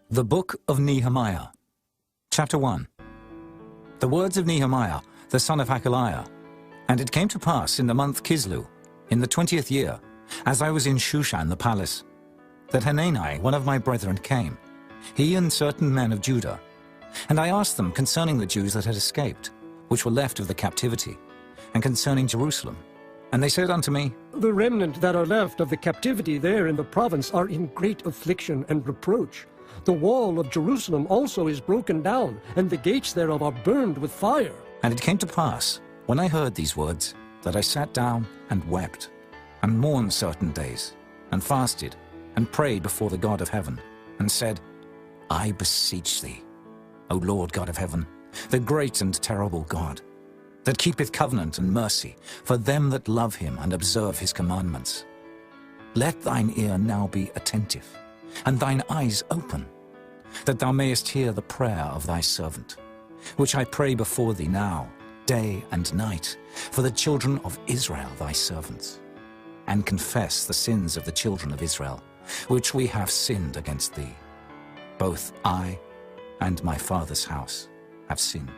The Book of Nehemiah, Chapter 1. The words of Nehemiah, the son of Hakaliah. And it came to pass in the month Kislew, in the 20th year, as I was in Shushan the palace, that Hanani, one of my brethren, came, he and certain men of Judah. And I asked them concerning the Jews that had escaped, which were left of the captivity, and concerning Jerusalem. And they said unto me, The remnant that are left of the captivity there in the province are in great affliction and reproach. The wall of Jerusalem also is broken down, and the gates thereof are burned with fire. And it came to pass, when I heard these words, that I sat down and wept, and mourned certain days, and fasted, and prayed before the God of heaven, and said, I beseech thee, O Lord God of heaven, the great and terrible God, that keepeth covenant and mercy for them that love him and observe his commandments. Let thine ear now be attentive, and thine eyes open, that thou mayest hear the prayer of thy servant, which I pray before thee now, day and night, for the children of Israel thy servants, and confess the sins of the children of Israel, which we have sinned against thee. Both I and my father's house have sinned.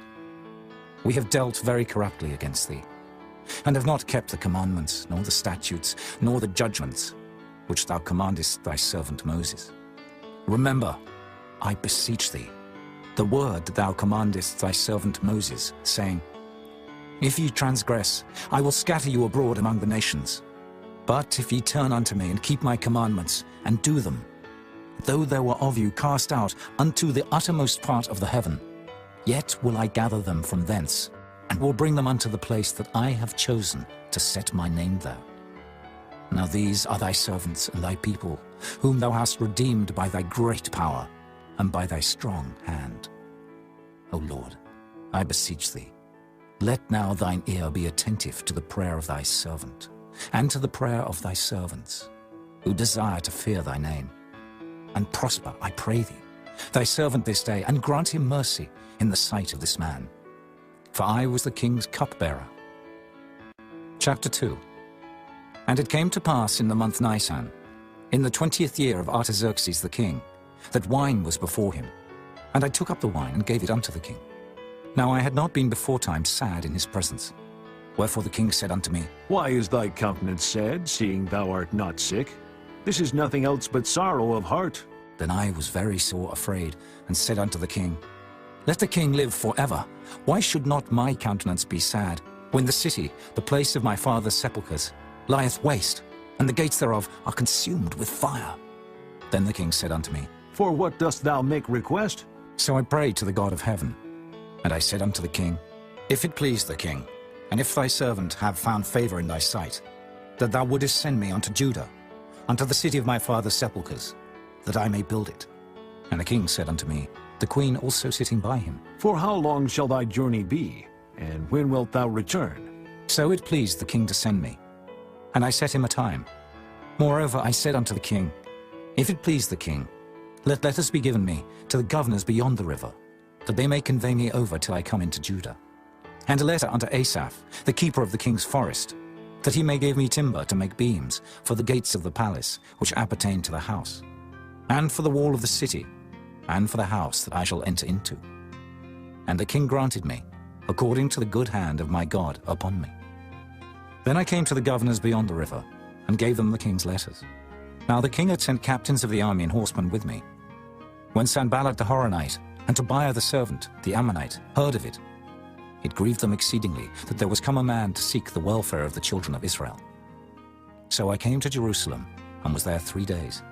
We have dealt very corruptly against thee, and have not kept the commandments, nor the statutes, nor the judgments, which thou commandest thy servant Moses. Remember, I beseech thee, the word that thou commandest thy servant Moses, saying, If ye transgress, I will scatter you abroad among the nations. But if ye turn unto me and keep my commandments, and do them, though there were of you cast out unto the uttermost part of the heaven, yet will I gather them from thence, and will bring them unto the place that I have chosen to set my name there. Now these are thy servants and thy people, whom thou hast redeemed by thy great power, and by thy strong hand. O Lord, I beseech thee, let now thine ear be attentive to the prayer of thy servant, and to the prayer of thy servants, who desire to fear thy name. And prosper, I pray thee, thy servant this day, and grant him mercy in the sight of this man. For I was the king's cupbearer. Chapter 2. And it came to pass in the month Nisan, in the 20th year of Artaxerxes the king, that wine was before him. And I took up the wine and gave it unto the king. Now I had not been beforetime sad in his presence. Wherefore the king said unto me, Why is thy countenance sad, seeing thou art not sick? This is nothing else but sorrow of heart. Then I was very sore afraid, and said unto the king, Let the king live forever. Why should not my countenance be sad, when the city, the place of my father's sepulchres, lieth waste, and the gates thereof are consumed with fire? Then the king said unto me, For what dost thou make request? So I prayed to the God of heaven. And I said unto the king, If it please the king, and if thy servant have found favor in thy sight, that thou wouldest send me unto Judah, unto the city of my father's sepulchres, that I may build it. And the king said unto me, the queen also sitting by him, For how long shall thy journey be, and when wilt thou return? So it pleased the king to send me. And I set him a time. Moreover I said unto the king, If it please the king, let letters be given me to the governors beyond the river, that they may convey me over till I come into Judah. And a letter unto Asaph, the keeper of the king's forest, that he may give me timber to make beams for the gates of the palace, which appertain to the house, and for the wall of the city, and for the house that I shall enter into. And the king granted me, according to the good hand of my God upon me. Then I came to the governors beyond the river, and gave them the king's letters. Now the king had sent captains of the army and horsemen with me. When Sanballat the Horonite, and Tobiah the servant, the Ammonite, heard of it, it grieved them exceedingly that there was come a man to seek the welfare of the children of Israel. So I came to Jerusalem, and was there 3 days.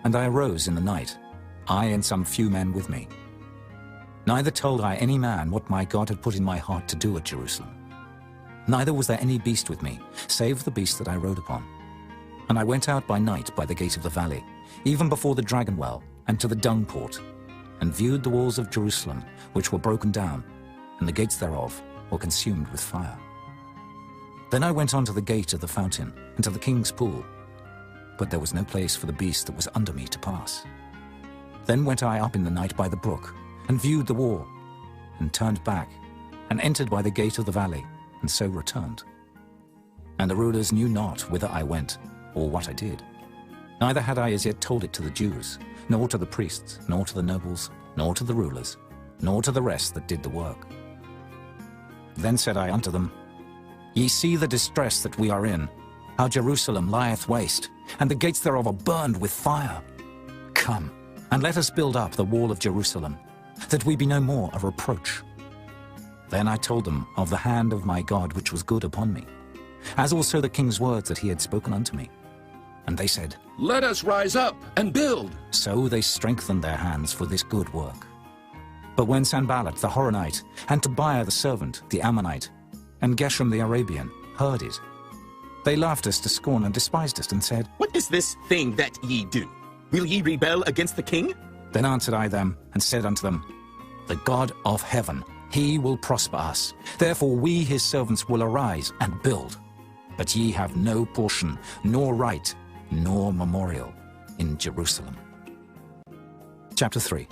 And I arose in the night, I and some few men with me. Neither told I any man what my God had put in my heart to do at Jerusalem. Neither was there any beast with me, save the beast that I rode upon. And I went out by night by the gate of the valley, even before the dragon well, and to the dung port, and viewed the walls of Jerusalem, which were broken down, and the gates thereof were consumed with fire. Then I went on to the gate of the fountain, and to the king's pool, but there was no place for the beast that was under me to pass. Then went I up in the night by the brook, and viewed the wall, and turned back, and entered by the gate of the valley, and so returned. And the rulers knew not whither I went, or what I did. Neither had I as yet told it to the Jews, nor to the priests, nor to the nobles, nor to the rulers, nor to the rest that did the work. Then said I unto them, Ye see the distress that we are in, how Jerusalem lieth waste, and the gates thereof are burned with fire. Come, and let us build up the wall of Jerusalem, that we be no more a reproach. Then I told them of the hand of my God which was good upon me, as also the king's words that he had spoken unto me. And they said, Let us rise up and build. So they strengthened their hands for this good work. But when Sanballat the Horonite, and Tobiah the servant, the Ammonite, and Geshem the Arabian heard it, they laughed us to scorn and despised us, and said, What is this thing that ye do? Will ye rebel against the king? Then answered I them, and said unto them, The God of heaven, he will prosper us. Therefore we his servants will arise and build. But ye have no portion, nor right, nor memorial in Jerusalem. Chapter 3.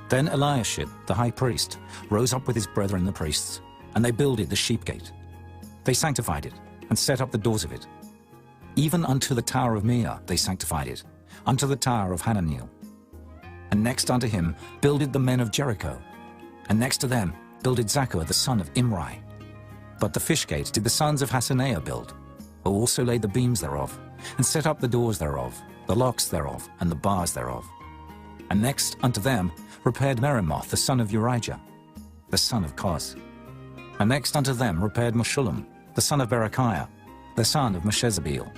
Then Eliashib the high priest rose up with his brethren the priests, and they builded the sheep gate. They sanctified it, and set up the doors of it. Even unto the tower of Meah they sanctified it, unto the tower of Hananiel. And next unto him builded the men of Jericho, and next to them builded Zaccur the son of Imri. But the fish gate did the sons of Hassenaah build, who also laid the beams thereof, and set up the doors thereof, the locks thereof, and the bars thereof. And next unto them repaired Meremoth the son of Urijah, the son of Koz. And next unto them repaired Meshullam, the son of Berechiah, the son of Meshezabeel.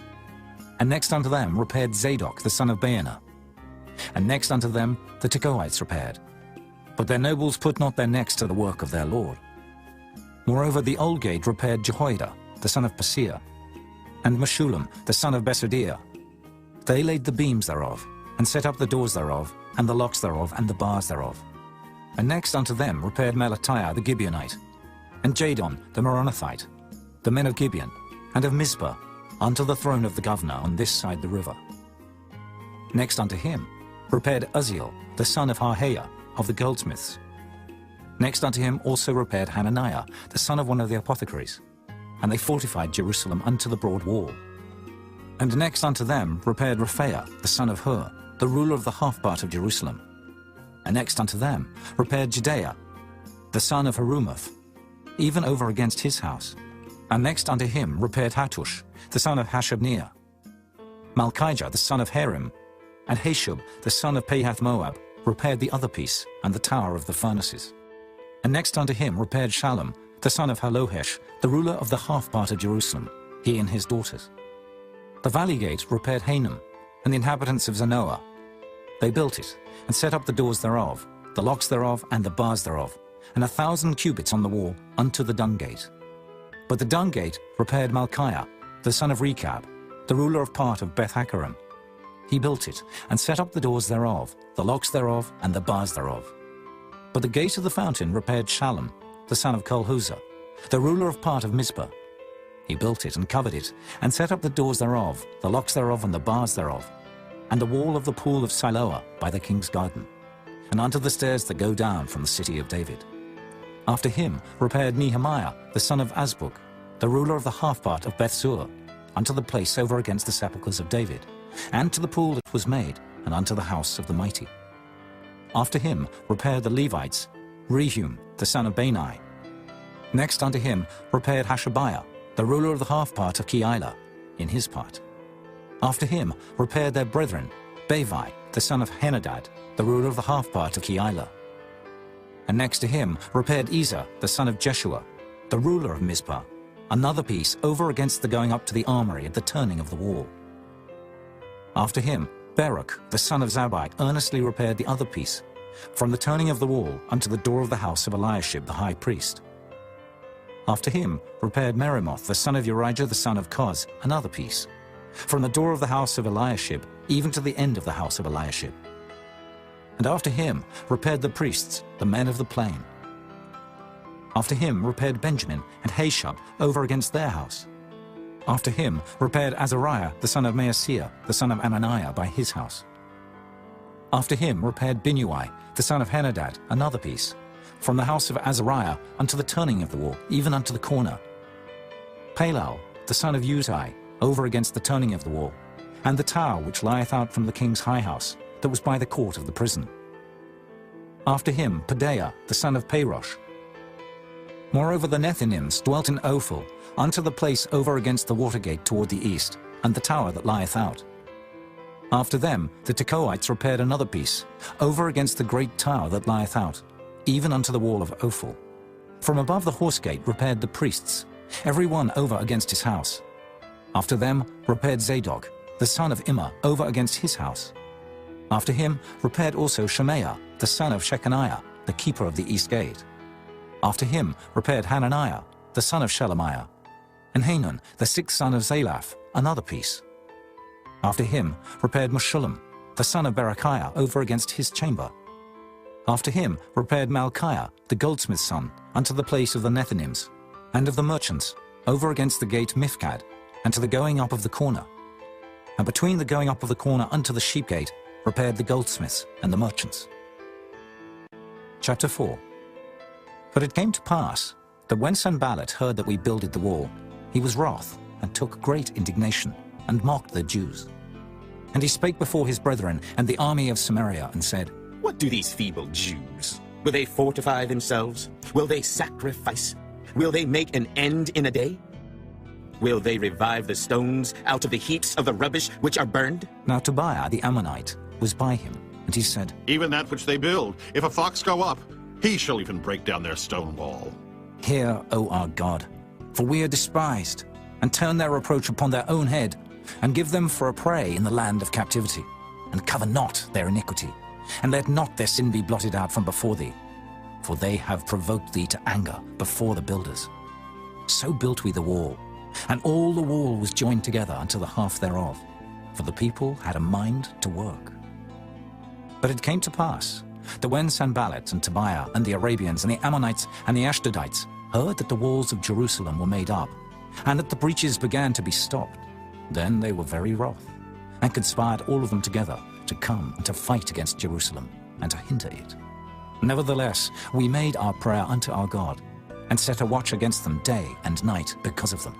And next unto them repaired Zadok the son of Baana. And next unto them the Tekoites repaired. But their nobles put not their necks to the work of their lord. Moreover the old gate repaired Jehoiada, the son of Paseah, and Meshullam, the son of Besodiah. They laid the beams thereof, and set up the doors thereof, and the locks thereof, and the bars thereof. And next unto them repaired Melatiah the Gibeonite, and Jadon the Meronothite, the men of Gibeon, and of Mizpah, unto the throne of the governor on this side the river. Next unto him repaired Uzziel, the son of Harhaiah, of the goldsmiths. Next unto him also repaired Hananiah, the son of one of the apothecaries, and they fortified Jerusalem unto the broad wall. And next unto them repaired Rephaiah, the son of Hur, the ruler of the half part of Jerusalem. And next unto them repaired Jedaiah, the son of Harumaph, even over against his house. And next unto him repaired Hattush, the son of Hashabniah, Malchijah, the son of Harim, and Hashub, the son of Pahath-Moab, repaired the other piece, and the tower of the furnaces. And next unto him repaired Shallum, the son of Halohesh, the ruler of the half part of Jerusalem, he and his daughters. The valley gate repaired Hanam, and the inhabitants of Zanoah. They built it, and set up the doors thereof, the locks thereof, and the bars thereof, and 1,000 cubits on the wall unto the dung gate. But the dung gate repaired Malchiah, the son of Rechab, the ruler of part of Beth-Hakkerem. He built it, and set up the doors thereof, the locks thereof, and the bars thereof. But the gate of the fountain repaired Shallum, the son of Kolhuzah, the ruler of part of Mizpah. He built it, and covered it, and set up the doors thereof, the locks thereof, and the bars thereof, and the wall of the pool of Siloah by the king's garden, and unto the stairs that go down from the city of David. After him repaired Nehemiah, the son of Azbuk, the ruler of the half part of Bethsur, unto the place over against the sepulchres of David, and to the pool that was made, and unto the house of the mighty. After him repaired the Levites, Rehum, the son of Bani. Next unto him repaired Hashabiah, the ruler of the half part of Keilah, in his part. After him repaired their brethren, Bavi, the son of Henadad, the ruler of the half part of Keilah. And next to him repaired Ezer, the son of Jeshua, the ruler of Mizpah, another piece over against the going up to the armory at the turning of the wall. After him Baruch, the son of Zabbai, earnestly repaired the other piece, from the turning of the wall unto the door of the house of Eliashib the high priest. After him repaired Meremoth, the son of Urijah, the son of Koz, another piece, from the door of the house of Eliashib even to the end of the house of Eliashib. And after him repaired the priests, the men of the plain. After him repaired Benjamin and Hashub over against their house. After him repaired Azariah, the son of Maaseiah, the son of Amaniah, by his house. After him repaired Binnui, the son of Henadad, another piece, from the house of Azariah unto the turning of the wall, even unto the corner. Palal, the son of Uzai, over against the turning of the wall, and the tower which lieth out from the king's high house, that was by the court of the prison. After him, Pedaiah, the son of Parosh. Moreover, the Nethinims dwelt in Ophel, unto the place over against the water gate toward the east, and the tower that lieth out. After them, the Tekoites repaired another piece, over against the great tower that lieth out, even unto the wall of Ophel. From above the horse gate repaired the priests, every one over against his house. After them repaired Zadok, the son of Immer, over against his house. After him repaired also Shemaiah, the son of Shechaniah, the keeper of the east gate. After him repaired Hananiah, the son of Shelemiah, and Hanun, the sixth son of Zalaph, another piece. After him repaired Meshullam, the son of Berechiah, over against his chamber. After him repaired Malchiah, the goldsmith's son, unto the place of the Nethinims, and of the merchants, over against the gate Mifkad, and to the going up of the corner. And between the going up of the corner unto the sheep gate repaired the goldsmiths and the merchants. Chapter 4. But it came to pass that when Sanballat heard that we builded the wall, he was wroth, and took great indignation, and mocked the Jews. And he spake before his brethren and the army of Samaria, and said, What do these feeble Jews? Will they fortify themselves? Will they sacrifice? Will they make an end in a day? Will they revive the stones out of the heaps of the rubbish which are burned? Now Tobiah the Ammonite was by him, and he said, Even that which they build, if a fox go up, he shall even break down their stone wall. Hear, O our God, for we are despised, and turn their reproach upon their own head, and give them for a prey in the land of captivity, and cover not their iniquity, and let not their sin be blotted out from before thee, for they have provoked thee to anger before the builders. So built we the wall, and all the wall was joined together unto the half thereof, for the people had a mind to work. But it came to pass that when Sanballat and Tobiah and the Arabians and the Ammonites and the Ashdodites heard that the walls of Jerusalem were made up, and that the breaches began to be stopped, then they were very wroth, and conspired all of them together to come and to fight against Jerusalem, and to hinder it. Nevertheless, we made our prayer unto our God, and set a watch against them day and night because of them.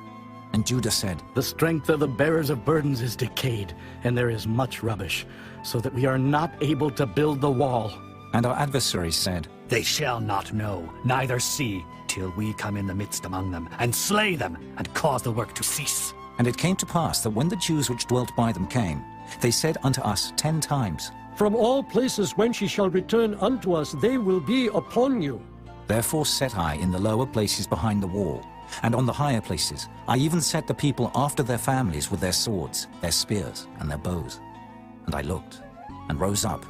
And Judah said, The strength of the bearers of burdens is decayed, and there is much rubbish, so that we are not able to build the wall. And our adversaries said, They shall not know, neither see, till we come in the midst among them, and slay them, and cause the work to cease. And it came to pass that when the Jews which dwelt by them came, they said unto us 10 times, From all places whence ye shall return unto us, they will be upon you. Therefore set I in the lower places behind the wall, and on the higher places I even set the people after their families with their swords, their spears, and their bows. And I looked, and rose up,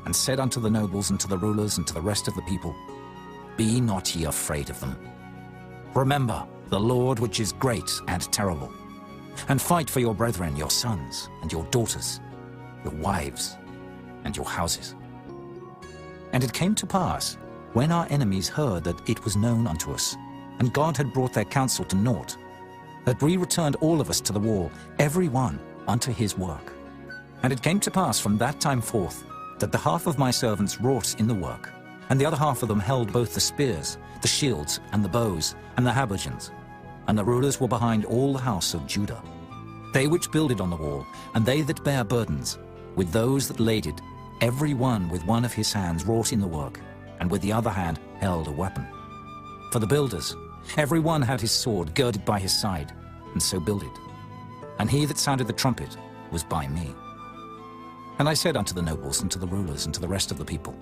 and said unto the nobles, and to the rulers, and to the rest of the people, Be not ye afraid of them. Remember the Lord which is great and terrible, and fight for your brethren, your sons, and your daughters, your wives, and your houses. And it came to pass, when our enemies heard that it was known unto us, and God had brought their counsel to naught, that we returned all of us to the wall, every one unto his work. And it came to pass from that time forth, that the half of my servants wrought in the work, and the other half of them held both the spears, the shields, and the bows, and the habergeons. And the rulers were behind all the house of Judah. They which builded on the wall, and they that bare burdens, with those that laded, every one with one of his hands wrought in the work, and with the other hand held a weapon. For the builders, every one had his sword girded by his side, and so builded. And he that sounded the trumpet was by me. And I said unto the nobles, and to the rulers, and to the rest of the people,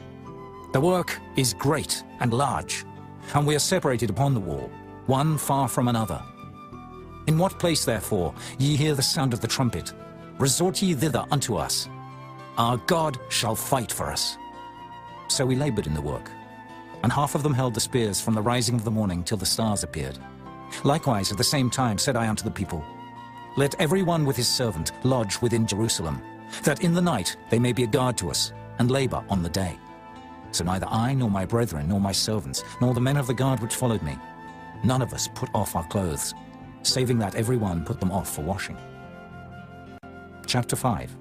The work is great and large, and we are separated upon the wall, one far from another. In what place, therefore, ye hear the sound of the trumpet, resort ye thither unto us. Our God shall fight for us. So we labored in the work, and half of them held the spears from the rising of the morning till the stars appeared. Likewise at the same time said I unto the people, Let every one with his servant lodge within Jerusalem, that in the night they may be a guard to us, and labor on the day. So neither I, nor my brethren, nor my servants, nor the men of the guard which followed me, none of us put off our clothes, saving that every one put them off for washing. Chapter 5.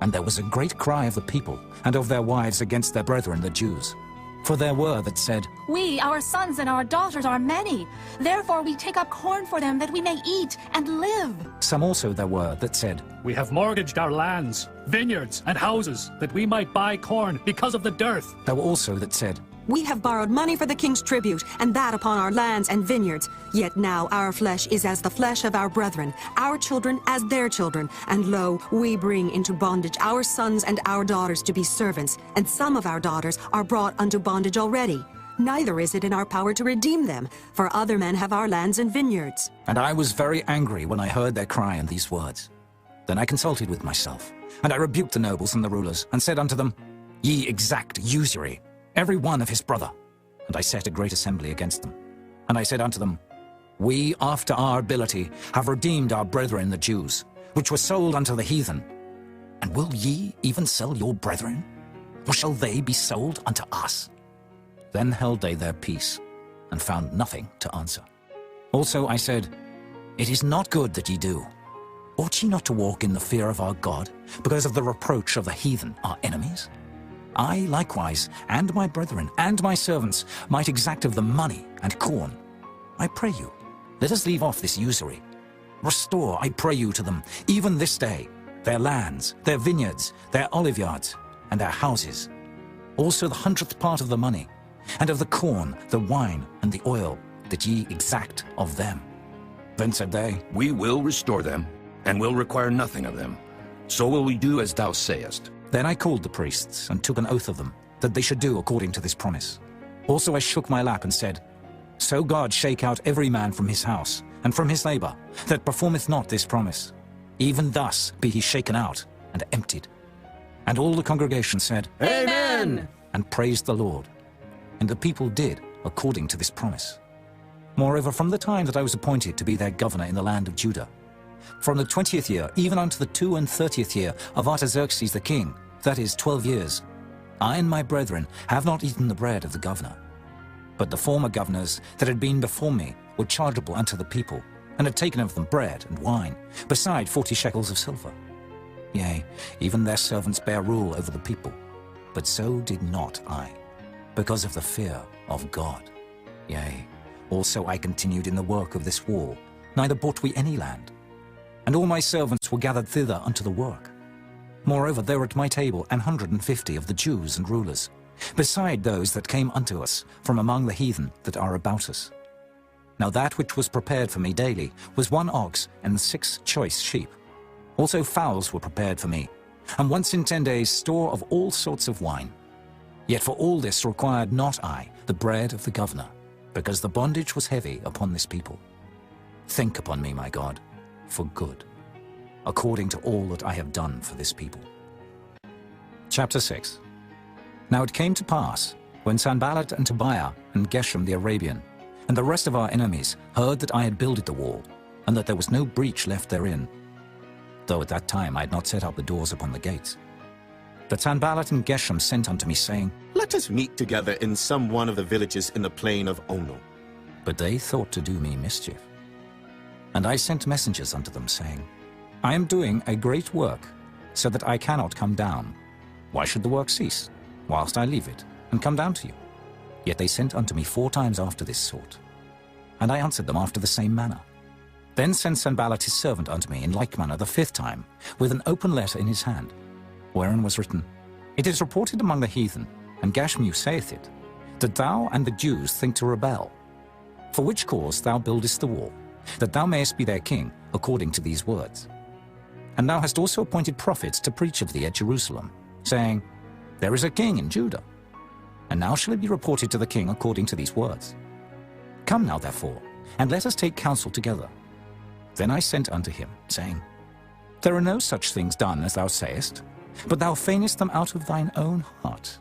And there was a great cry of the people, and of their wives against their brethren the Jews. For there were that said, We, our sons and our daughters, are many. Therefore we take up corn for them, that we may eat and live. Some also there were that said, We have mortgaged our lands, vineyards, and houses, that we might buy corn because of the dearth. There were also that said, We have borrowed money for the king's tribute, and that upon our lands and vineyards. Yet now our flesh is as the flesh of our brethren, our children as their children. And lo, we bring into bondage our sons and our daughters to be servants, and some of our daughters are brought unto bondage already. Neither is it in our power to redeem them, for other men have our lands and vineyards. And I was very angry when I heard their cry and these words. Then I consulted with myself, and I rebuked the nobles and the rulers, and said unto them, Ye exact usury, every one of his brother. And I set a great assembly against them. And I said unto them, We, after our ability, have redeemed our brethren the Jews, which were sold unto the heathen. And will ye even sell your brethren? Or shall they be sold unto us? Then held they their peace, and found nothing to answer. Also I said, It is not good that ye do. Ought ye not to walk in the fear of our God, because of the reproach of the heathen, our enemies? I likewise, and my brethren, and my servants, might exact of them money and corn. I pray you, let us leave off this usury. Restore, I pray you, to them, even this day, their lands, their vineyards, their oliveyards, and their houses. Also the 100th part of the money, and of the corn, the wine, and the oil, that ye exact of them. Then said they, We will restore them, and will require nothing of them. So will we do as thou sayest. Then I called the priests, and took an oath of them, that they should do according to this promise. Also I shook my lap, and said, So God shake out every man from his house, and from his labor, that performeth not this promise. Even thus be he shaken out, and emptied. And all the congregation said, Amen! And praised the Lord. And the people did according to this promise. Moreover, from the time that I was appointed to be their governor in the land of Judah, from the 20th year even unto the 32nd year of Artaxerxes the king, that is 12 years, I and my brethren have not eaten the bread of the governor. But the former governors that had been before me were chargeable unto the people, and had taken of them bread and wine, beside 40 shekels of silver. Yea, even their servants bare rule over the people, but so did not I, because of the fear of God. Yea, also I continued in the work of this wall, neither bought we any land. And all my servants were gathered thither unto the work. Moreover, there were at my table 150 of the Jews and rulers, beside those that came unto us from among the heathen that are about us. Now that which was prepared for me daily was 1 ox and 6 choice sheep. Also fowls were prepared for me, and once in 10 days store of all sorts of wine. Yet for all this required not I the bread of the governor, because the bondage was heavy upon this people. Think upon me, my God, for good, according to all that I have done for this people. Chapter 6. Now it came to pass, when Sanballat and Tobiah and Geshem the Arabian, and the rest of our enemies heard that I had builded the wall, and that there was no breach left therein, though at that time I had not set up the doors upon the gates, that Sanballat and Geshem sent unto me, saying, Let us meet together in some one of the villages in the plain of Ono. But they thought to do me mischief. And I sent messengers unto them, saying, I am doing a great work, so that I cannot come down. Why should the work cease, whilst I leave it, and come down to you? Yet they sent unto me 4 times after this sort. And I answered them after the same manner. Then sent Sanballat his servant unto me in like manner the 5th time, with an open letter in his hand, wherein was written, It is reported among the heathen, and Gashmu saith it, that thou and the Jews think to rebel. For which cause thou buildest the wall, that thou mayest be their king, according to these words. And thou hast also appointed prophets to preach of thee at Jerusalem, saying, There is a king in Judah. And now shall it be reported to the king according to these words. Come now, therefore, and let us take counsel together. Then I sent unto him, saying, There are no such things done as thou sayest, but thou feignest them out of thine own heart.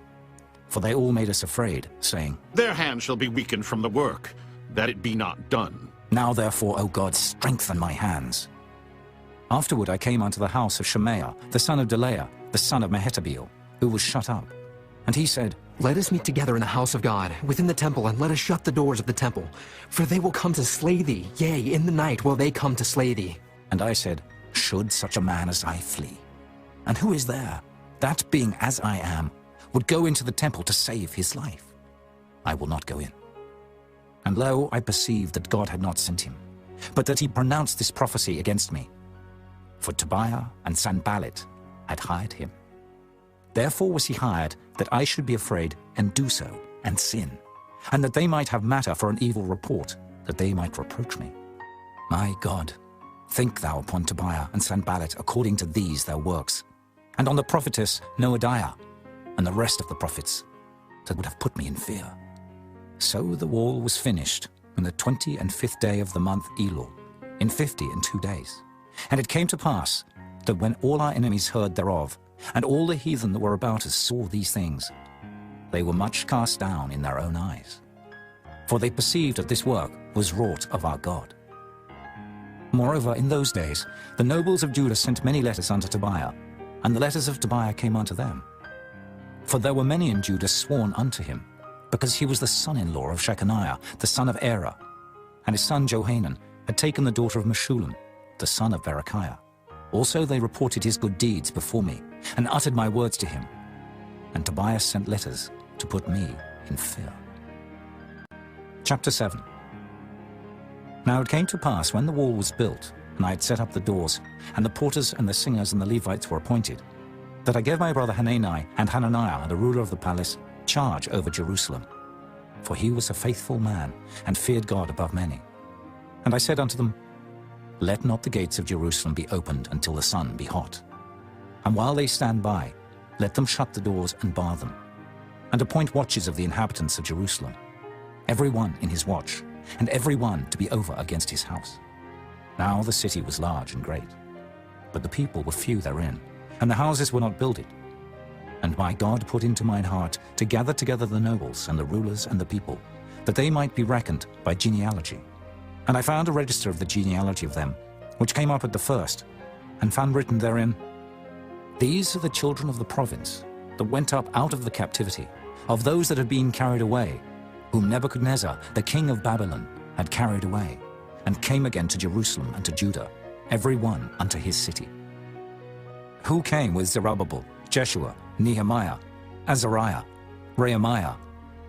For they all made us afraid, saying, Their hand shall be weakened from the work, that it be not done. Now therefore, O God, strengthen my hands. Afterward I came unto the house of Shemaiah, the son of Delaiah, the son of Mehetabeel, who was shut up. And he said, Let us meet together in the house of God, within the temple, and let us shut the doors of the temple. For they will come to slay thee, yea, in the night will they come to slay thee. And I said, Should such a man as I flee? And who is there, that being as I am, would go into the temple to save his life? I will not go in. And lo, I perceived that God had not sent him, but that he pronounced this prophecy against me. For Tobiah and Sanballat had hired him. Therefore was he hired, that I should be afraid and do so, and sin, and that they might have matter for an evil report, that they might reproach me. My God, think thou upon Tobiah and Sanballat according to these their works, and on the prophetess Noadiah, and the rest of the prophets, that would have put me in fear. So the wall was finished on the 25th day of the month Elul, in 52 days. And it came to pass that when all our enemies heard thereof, and all the heathen that were about us saw these things, they were much cast down in their own eyes. For they perceived that this work was wrought of our God. Moreover, in those days, the nobles of Judah sent many letters unto Tobiah, and the letters of Tobiah came unto them. For there were many in Judah sworn unto him, because he was the son-in-law of Shechaniah, the son of Era, and his son Johanan had taken the daughter of Meshullam, the son of Berechiah. Also they reported his good deeds before me, and uttered my words to him. And Tobiah sent letters to put me in fear. Chapter 7. Now it came to pass, when the wall was built, and I had set up the doors, and the porters and the singers and the Levites were appointed, that I gave my brother Hanani and Hananiah, the ruler of the palace, charge over Jerusalem. For he was a faithful man, and feared God above many. And I said unto them, Let not the gates of Jerusalem be opened until the sun be hot. And while they stand by, let them shut the doors and bar them, and appoint watches of the inhabitants of Jerusalem, every one in his watch, and every one to be over against his house. Now the city was large and great, but the people were few therein, and the houses were not builded. And my God put into mine heart to gather together the nobles and the rulers and the people, that they might be reckoned by genealogy. And I found a register of the genealogy of them, which came up at the first, and found written therein, These are the children of the province, that went up out of the captivity, of those that had been carried away, whom Nebuchadnezzar, the king of Babylon, had carried away, and came again to Jerusalem and to Judah, every one unto his city. Who came with Zerubbabel, Jeshua, Nehemiah, Azariah, Rehemiah,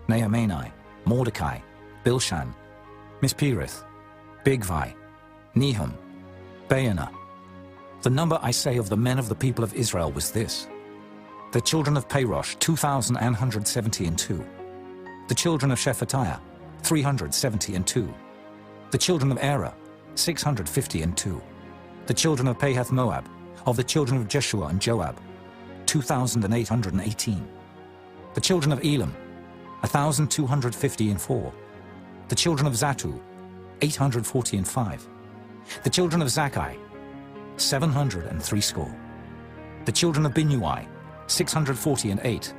Nehemiah, Mordecai, Bilshan, Mispirith, Bigvai, Nehum, Baanah. The number, I say, of the men of the people of Israel was this: the children of Parosh, 2,172. The children of Shephatiah, 372. The children of Era, 652. The children of Pahath Moab, of the children of Jeshua and Joab, 2,818. The children of Elam, 1,254. The children of Zatu, 845. The children of Zakkai, 703 score. The children of Binnui, 648.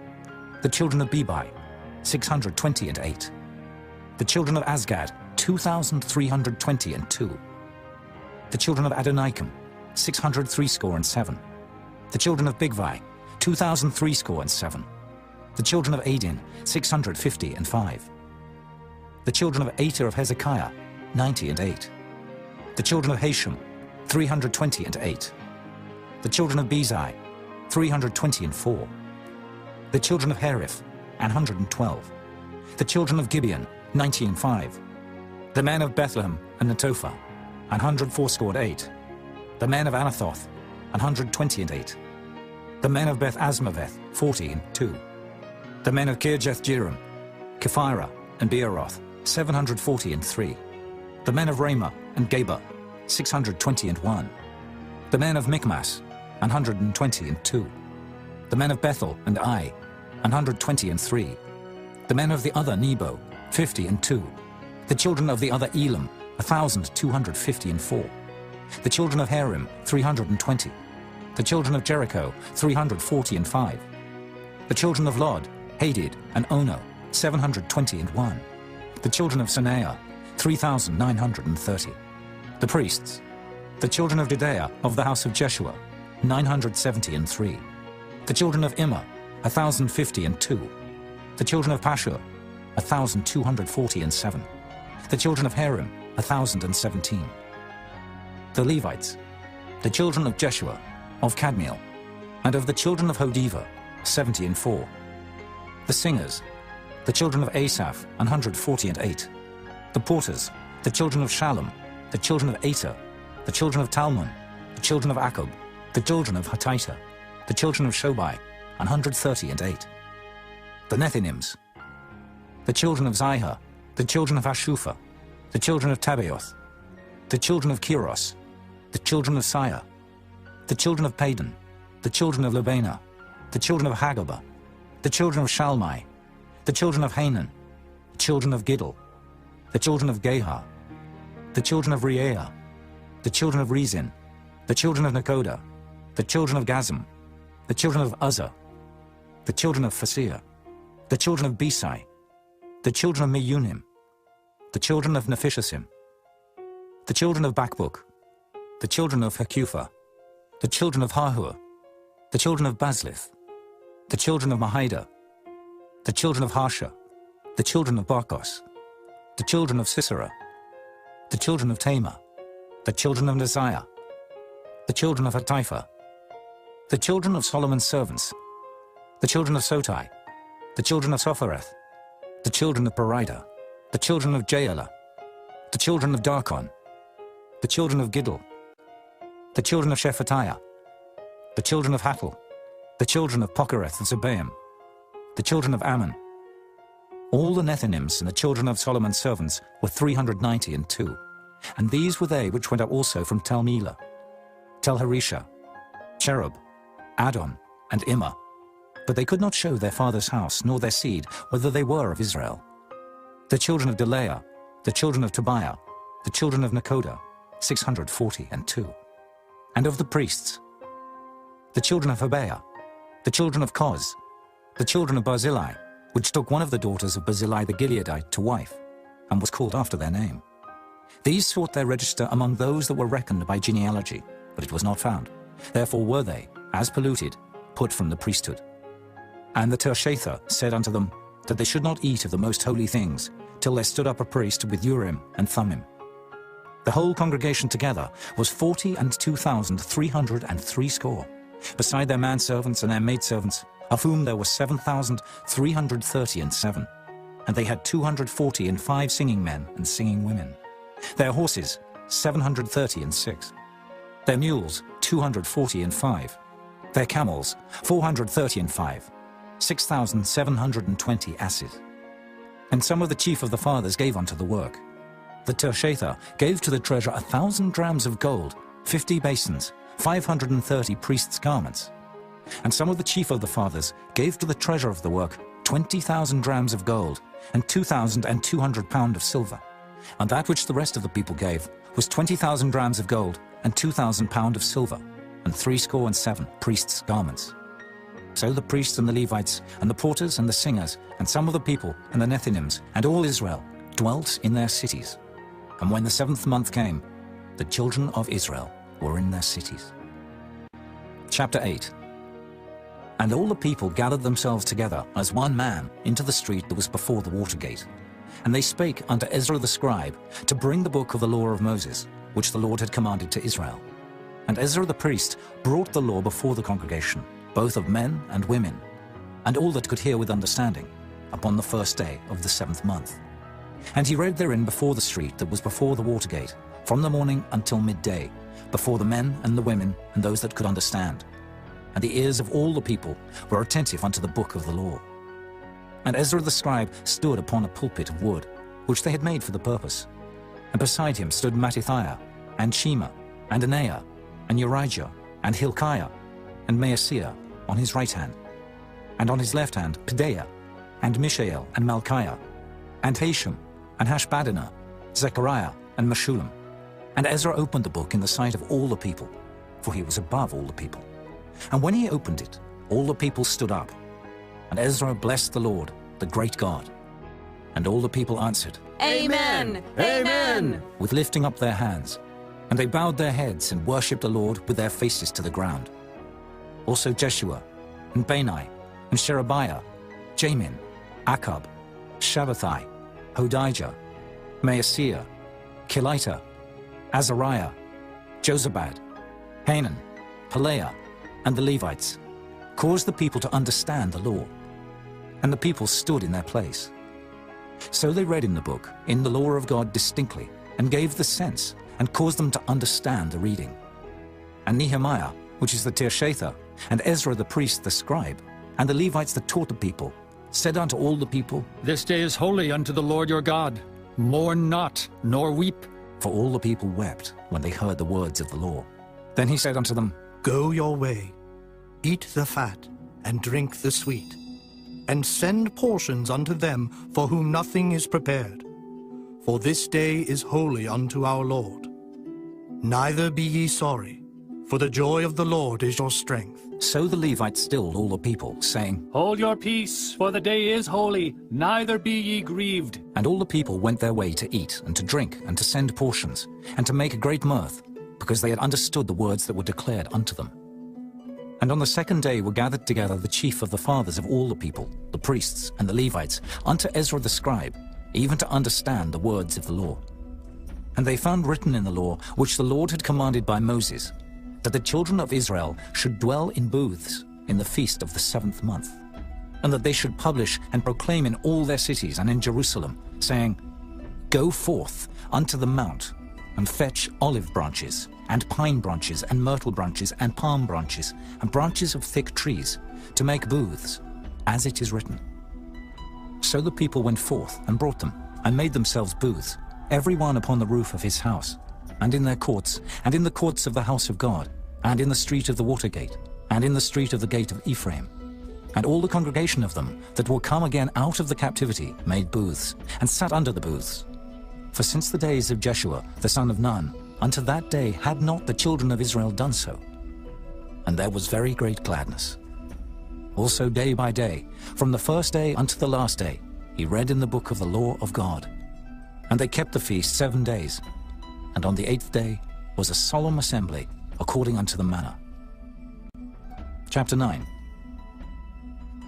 The children of Bebai, 628. The children of Azgad, 2,322. The children of Adonikam, 603 score and 7. The children of Bigvai, 2,003 score and 7. The children of Adin, 650 and 5. The children of Ater of Hezekiah, 90 and 8. The children of Hashem, 320 and 8. The children of Bezai, 320 and 4. The children of Hariph, 112. The children of Gibeon, 90 and 5. The men of Bethlehem and Netophah, 104 score and 8. The men of Anathoth, 120 and 8. The men of Beth Asmaveth, 40 and 2. The men of Kirjath-Jearim, Kephirah and Beeroth, 740 and 3. The men of Ramah and Geba, 620 and 1. The men of Michmas, 120 and 2. The men of Bethel and Ai, 120 and 3. The men of the other Nebo, 50 and 2. The children of the other Elam, 1,250 and 4. The children of Harim, 320. The children of Jericho, 340 and 5. The children of Lod, Hadid and Ono, 720 and 1. The children of Sanaiah, 3,930. The priests, the children of Dideah of the house of Jeshua, 970 and 3. The children of Immer, 1,050 and 2. The children of Pashur, 1,240 and 7. The children of Harim, 1,017. The Levites, the children of Jeshua, of Kadmiel, and of the children of Hodiva, 70 and 4. The singers, the children of Asaph, 140 and 8. The porters, the children of Shallum, the children of Ater, the children of Talmon, the children of Akub, the children of Hatita, the children of Shobai, 138. The Nethinims, the children of Zihah, the children of Hashupha, the children of Tabaoth, the children of Kiros, the children of Sire, the children of Padan, the children of Lebana, the children of Hagabah, the children of Shalmai, the children of Hanan, the children of Giddel, the children of Gehar, the children of Reaiah, the children of Rezin, the children of Nekoda, the children of Gazam, the children of Uzzah, the children of Phasir, the children of Besai, the children of Meunim, the children of Nephishtim, the children of Bakbuk, the children of Hakupha, the children of Hahur, the children of Bazlith, the children of Mahida, the children of Harsha, the children of Barkos, the children of Sisera, the children of Tamar, the children of Neziah, the children of Hatipha, the children of Solomon's servants, the children of Sotai, the children of Sophereth, the children of Perida, the children of Jaela, the children of Darkon, the children of Giddel, the children of Shephatiah, the children of Hattil, the children of Pokereth and Zebaim, the children of Ammon. All the Nethinims and the children of Solomon's servants were 392, and these were they which went up also from Tel Melah, Tel Harisha, Cherub, Adon, and Immer. But they could not show their father's house, nor their seed, whether they were of Israel. The children of Delaiah, the children of Tobiah, the children of Nekoda, 642. And of the priests, the children of Hobaiah, the children of Koz, the children of Barzillai, which took one of the daughters of Barzillai the Gileadite to wife, and was called after their name. These sought their register among those that were reckoned by genealogy, but it was not found. Therefore were they, as polluted, put from the priesthood. And the Tershatha said unto them, that they should not eat of the most holy things, till there stood up a priest with Urim and Thummim. The whole congregation together was 42,303 score, beside their manservants and their maidservants, of whom there were 7,337. And they had 245 singing men and singing women. Their horses, 736. Their mules, 245. Their camels, 435. 6,720 asses. And some of the chief of the fathers gave unto the work. The Tershatha gave to the treasure 1,000 drams of gold, 50 basins, 530 priests' garments. And some of the chief of the fathers gave to the treasure of the work 20,000 drams of gold, and 2,200 pound of silver. And that which the rest of the people gave was 20,000 drams of gold, and 2,000 pound of silver, and 67 priests' garments. So the priests and the Levites, and the porters and the singers, and some of the people, and the Nethinims, and all Israel, dwelt in their cities. And when the 7th month came, the children of Israel were in their cities. Chapter 8. And all the people gathered themselves together as one man into the street that was before the water gate. And they spake unto Ezra the scribe to bring the book of the law of Moses, which the Lord had commanded to Israel. And Ezra the priest brought the law before the congregation, both of men and women, and all that could hear with understanding, upon the 1st day of the 7th month. And he read therein before the street that was before the water gate, from the morning until midday, before the men and the women and those that could understand. And the ears of all the people were attentive unto the book of the law. And Ezra the scribe stood upon a pulpit of wood, which they had made for the purpose. And beside him stood Mattithiah, and Shema, and Anaiah, and Urijah, and Hilkiah, and Maaseiah on his right hand, and on his left hand Pedaiah, and Mishael, and Malchiah, and Hashum, and Hashbaddanah, Zechariah, and Meshullam. And Ezra opened the book in the sight of all the people, for he was above all the people. And when he opened it, all the people stood up. And Ezra blessed the Lord, the great God. And all the people answered, Amen! Amen! with lifting up their hands. And they bowed their heads and worshipped the Lord with their faces to the ground. Also Jeshua, and Bani, and Sherebiah, Jamin, Akab, Shabbathai, Hodijah, Maaseiah, Kelita, Azariah, Jozabad, Hanan, Pelaiah, and the Levites, caused the people to understand the law. And the people stood in their place. So they read in the book, in the law of God distinctly, and gave the sense, and caused them to understand the reading. And Nehemiah, which is the Tershatha, And Ezra the priest, the scribe, and the Levites that taught the people, said unto all the people, This day is holy unto the Lord your God. Mourn not, nor weep. For all the people wept when they heard the words of the law. Then he said unto them, Go your way, eat the fat, and drink the sweet, and send portions unto them for whom nothing is prepared. For this day is holy unto our Lord. Neither be ye sorry, for the joy of the Lord is your strength. So the Levites stilled all the people, saying, Hold your peace, for the day is holy, neither be ye grieved. And all the people went their way to eat and to drink and to send portions, and to make a great mirth, because they had understood the words that were declared unto them. And on the second day were gathered together the chief of the fathers of all the people, the priests and the Levites, unto Ezra the scribe, even to understand the words of the law. And they found written in the law, which the Lord had commanded by Moses, that the children of Israel should dwell in booths in the feast of the 7th month, and that they should publish and proclaim in all their cities and in Jerusalem, saying, Go forth unto the mount, and fetch olive branches, and pine branches, and myrtle branches, and palm branches, and branches of thick trees, to make booths, as it is written. So the people went forth and brought them, and made themselves booths, every one upon the roof of his house, and in their courts, and in the courts of the house of God, and in the street of the water gate, and in the street of the gate of Ephraim. And all the congregation of them that were come again out of the captivity made booths, and sat under the booths. For since the days of Jeshua the son of Nun, unto that day had not the children of Israel done so. And there was very great gladness. Also day by day, from the first day unto the last day, he read in the book of the law of God. And they kept the feast 7 days. And on the 8th day was a solemn assembly, according unto the manner. Chapter 9.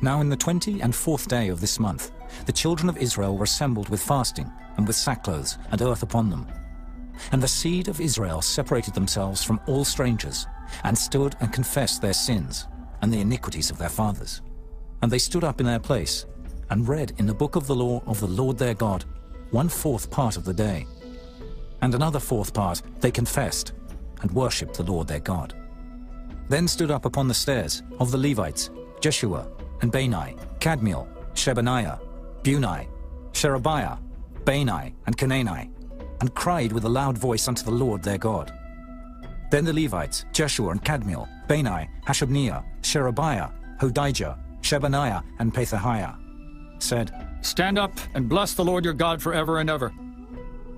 Now in the 24th day of this month, the children of Israel were assembled with fasting, and with sackcloths, and earth upon them. And the seed of Israel separated themselves from all strangers, and stood and confessed their sins, and the iniquities of their fathers. And they stood up in their place, and read in the book of the law of the Lord their God 1/4 part of the day. And another 4th part they confessed, and worshipped the Lord their God. Then stood up upon the stairs of the Levites Jeshua, and Bani, Kadmiel, Shebaniah, Bunai, Sherebiah, Bani, and Canaani, and cried with a loud voice unto the Lord their God. Then the Levites, Jeshua and Kadmiel, Bani, Hashabniah, Sherebiah, Hodijah, Shebaniah, and Pethahiah, said, Stand up and bless the Lord your God forever and ever.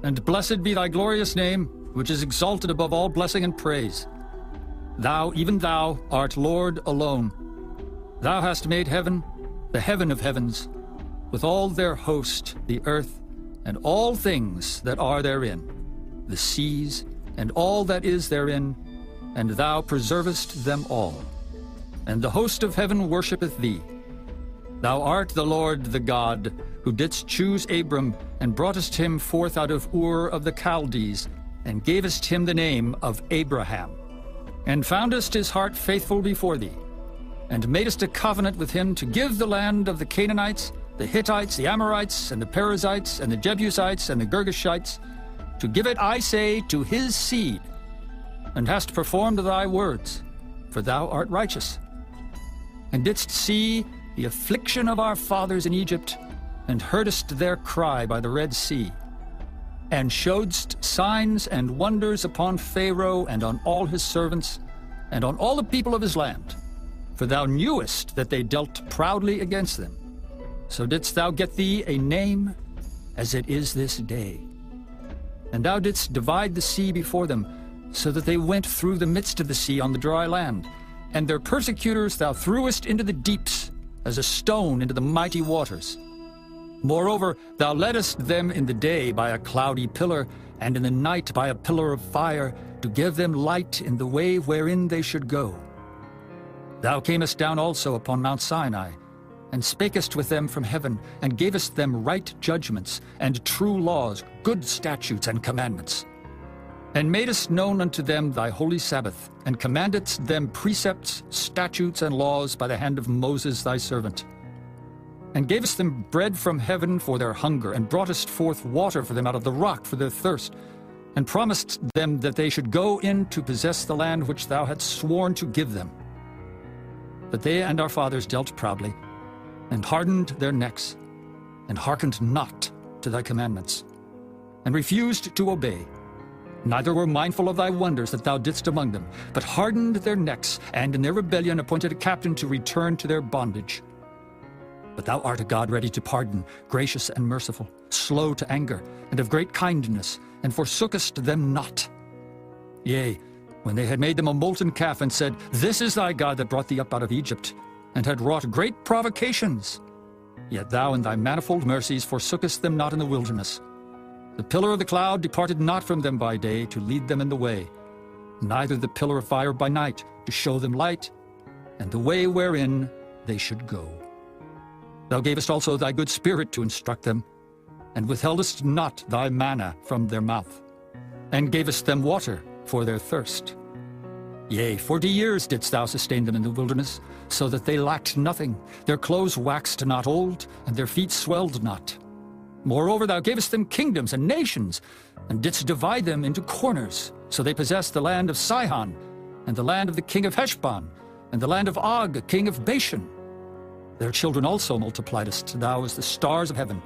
And blessed be thy glorious name, which is exalted above all blessing and praise. Thou, even thou, art Lord alone. Thou hast made heaven, the heaven of heavens, with all their host, the earth, and all things that are therein, the seas, and all that is therein, and thou preservest them all. And the host of heaven worshippeth thee. Thou art the Lord the God, who didst choose Abram, and broughtest him forth out of Ur of the Chaldees, and gavest him the name of Abraham, and foundest his heart faithful before thee, and madest a covenant with him to give the land of the Canaanites, the Hittites, the Amorites, and the Perizzites, and the Jebusites, and the Girgashites, to give it, I say, to his seed, and hast performed thy words, for thou art righteous, and didst see the affliction of our fathers in Egypt, and heardest their cry by the Red Sea, and showedst signs and wonders upon Pharaoh and on all his servants, and on all the people of his land. For thou knewest that they dealt proudly against them. So didst thou get thee a name, as it is this day. And thou didst divide the sea before them, so that they went through the midst of the sea on the dry land. And their persecutors thou threwest into the deeps, as a stone into the mighty waters. Moreover, thou leddest them in the day by a cloudy pillar, and in the night by a pillar of fire, to give them light in the way wherein they should go. Thou camest down also upon Mount Sinai, and spakest with them from heaven, and gavest them right judgments, and true laws, good statutes and commandments. And madest known unto them thy holy Sabbath, and commandedst them precepts, statutes, and laws by the hand of Moses thy servant. And gavest them bread from heaven for their hunger, and broughtest forth water for them out of the rock for their thirst, and promised them that they should go in to possess the land which thou hadst sworn to give them. But they and our fathers dealt proudly, and hardened their necks, and hearkened not to thy commandments, and refused to obey, neither were mindful of thy wonders that thou didst among them, but hardened their necks, and in their rebellion appointed a captain to return to their bondage. But thou art a God ready to pardon, gracious and merciful, slow to anger, and of great kindness, and forsookest them not. Yea, when they had made them a molten calf, and said, This is thy God that brought thee up out of Egypt, and had wrought great provocations, yet thou in thy manifold mercies forsookest them not in the wilderness. The pillar of the cloud departed not from them by day to lead them in the way, neither the pillar of fire by night to show them light, and the way wherein they should go. Thou gavest also thy good spirit to instruct them, and withheldest not thy manna from their mouth, and gavest them water for their thirst. Yea, 40 years didst thou sustain them in the wilderness, so that they lacked nothing. Their clothes waxed not old, and their feet swelled not. Moreover, thou gavest them kingdoms and nations, and didst divide them into corners. So they possessed the land of Sihon, and the land of the king of Heshbon, and the land of Og, king of Bashan. Their children also multipliedst thou as the stars of heaven,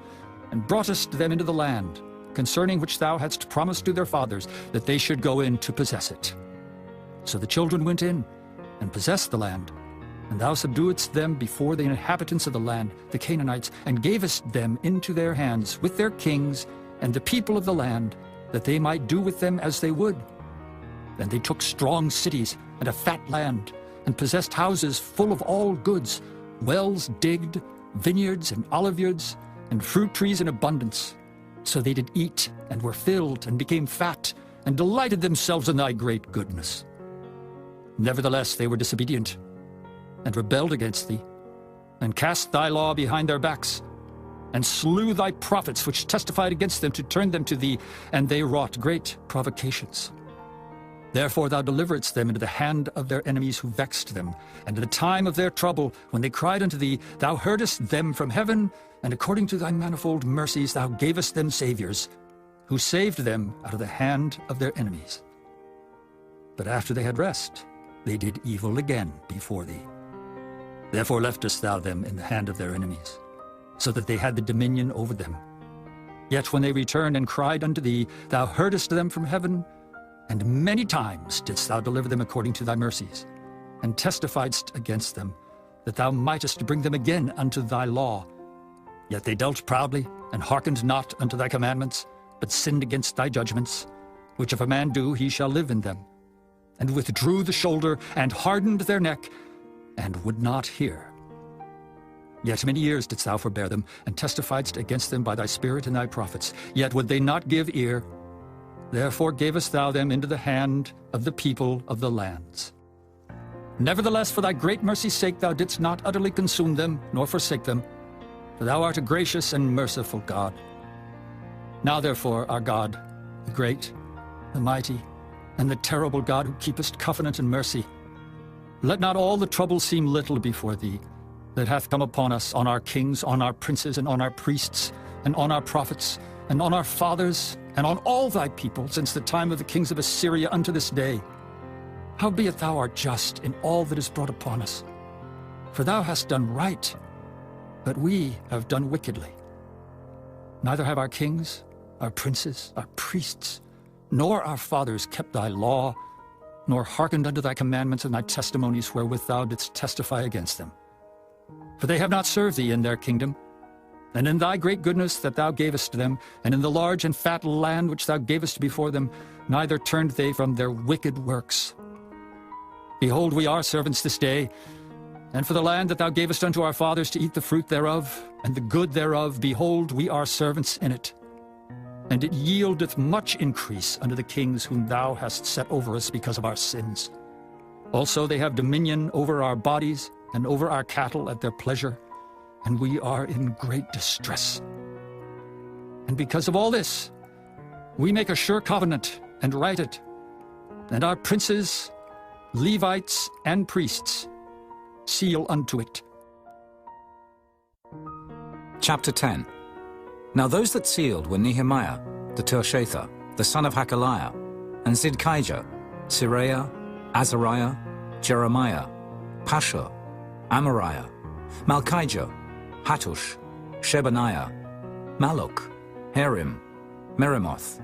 and broughtest them into the land, concerning which thou hadst promised to their fathers, that they should go in to possess it. So the children went in, and possessed the land, and thou subduedst them before the inhabitants of the land, the Canaanites, and gavest them into their hands with their kings and the people of the land, that they might do with them as they would. Then they took strong cities and a fat land, and possessed houses full of all goods, wells digged, vineyards and oliveyards, and fruit trees in abundance. So they did eat, and were filled, and became fat, and delighted themselves in thy great goodness. Nevertheless they were disobedient, and rebelled against thee, and cast thy law behind their backs, and slew thy prophets which testified against them to turn them to thee, and they wrought great provocations. Therefore thou deliveredst them into the hand of their enemies who vexed them, and in the time of their trouble, when they cried unto thee, thou heardest them from heaven, and according to thy manifold mercies thou gavest them saviors, who saved them out of the hand of their enemies. But after they had rest, they did evil again before thee. Therefore leftest thou them in the hand of their enemies, so that they had the dominion over them. Yet when they returned and cried unto thee, thou heardest them from heaven, and many times didst thou deliver them according to thy mercies, and testifiedst against them, that thou mightest bring them again unto thy law. Yet they dealt proudly, and hearkened not unto thy commandments, but sinned against thy judgments, which if a man do, he shall live in them, and withdrew the shoulder, and hardened their neck, and would not hear. Yet many years didst thou forbear them, and testifiedst against them by thy Spirit and thy prophets. Yet would they not give ear. Therefore gavest thou them into the hand of the people of the lands. Nevertheless, for thy great mercy's sake, thou didst not utterly consume them, nor forsake them, for thou art a gracious and merciful God. Now therefore, our God, the great, the mighty, and the terrible God, who keepest covenant and mercy, let not all the trouble seem little before thee, that hath come upon us, on our kings, on our princes, and on our priests, and on our prophets, and on our fathers, and on all thy people, since the time of the kings of Assyria unto this day. Howbeit thou art just in all that is brought upon us. For thou hast done right, but we have done wickedly. Neither have our kings, our princes, our priests, nor our fathers kept thy law, nor hearkened unto thy commandments and thy testimonies wherewith thou didst testify against them. For they have not served thee in their kingdom, and in thy great goodness that thou gavest them, and in the large and fat land which thou gavest before them, neither turned they from their wicked works. Behold, we are servants this day, and for the land that thou gavest unto our fathers to eat the fruit thereof, and the good thereof, behold, we are servants in it. And it yieldeth much increase unto the kings whom thou hast set over us because of our sins. Also they have dominion over our bodies, and over our cattle at their pleasure, and we are in great distress. And because of all this, we make a sure covenant, and write it, and our princes, Levites, and priests seal unto it. Chapter 10. Now those that sealed were Nehemiah, the Tirshatha, the son of Hakaliah, and Zidkijah, Siraiah, Azariah, Jeremiah, Pashur, Amariah, Malchijah, Hattush, Shebaniah, Malluch, Harim, Meremoth,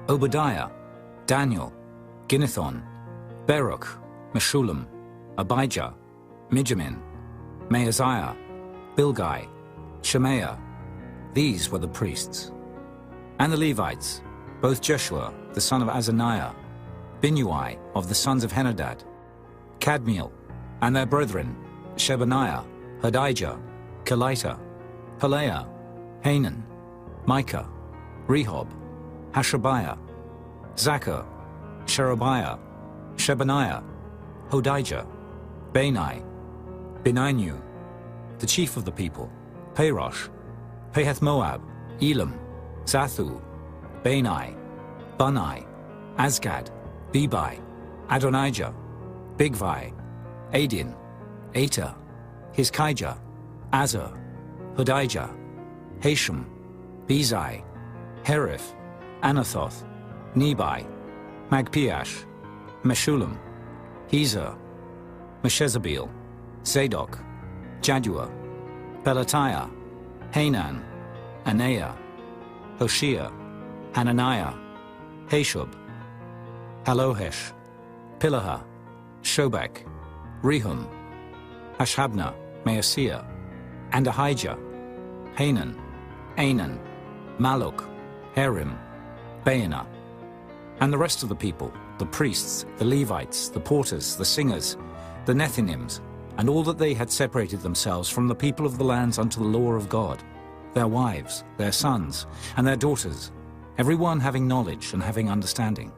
Obadiah, Daniel, Ginnethon, Baruch, Meshullam, Abijah, Mijamin, Maaziah, Bilgai, Shemaiah. These were the priests. And the Levites, both Jeshua, the son of Azaniah, Binnui of the sons of Henadad, Kadmiel, and their brethren, Shebaniah, Hodijah, Kelita, Pelaiah, Hanan, Micah, Rehob, Hashabiah, Zachar, Sherebiah, Shebaniah, Hodijah, Bani, Beninu, the chief of the people, Parosh, Pahath-Moab, Elam, Zathu, Bani, Bunai, Azgad, Bebai, Adonijah, Bigvai, Adin, Ater, Hizkijah, Azar, Hodijah, Hashem, Bezai, Herif, Anathoth, Nebai, Magpiash, Meshullam, Hezer, Meshezabeel, Zadok, Jaddua, Pelatiah, Hanan, Anaiah, Hoshea, Hananiah, Hashub, Halohesh, Pilaha, Shobek, Rehum, Hashabnah, Maaseiah, and Ahijah, Hanan, Anan, Malluch, Harim, Baanah, and the rest of the people, the priests, the Levites, the porters, the singers, the Nethinims, and all that they had separated themselves from the people of the lands unto the law of God, their wives, their sons, and their daughters, every one having knowledge and having understanding.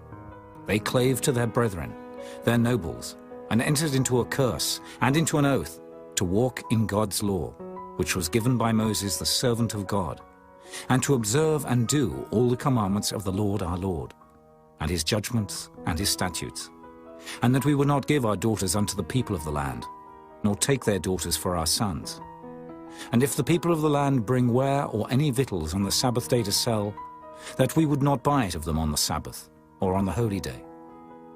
They clave to their brethren, their nobles, and entered into a curse and into an oath to walk in God's law, which was given by Moses the servant of God, and to observe and do all the commandments of the Lord our Lord, and his judgments and his statutes, and that we would not give our daughters unto the people of the land, nor take their daughters for our sons. And if the people of the land bring ware or any victuals on the Sabbath day to sell, that we would not buy it of them on the Sabbath, or on the holy day,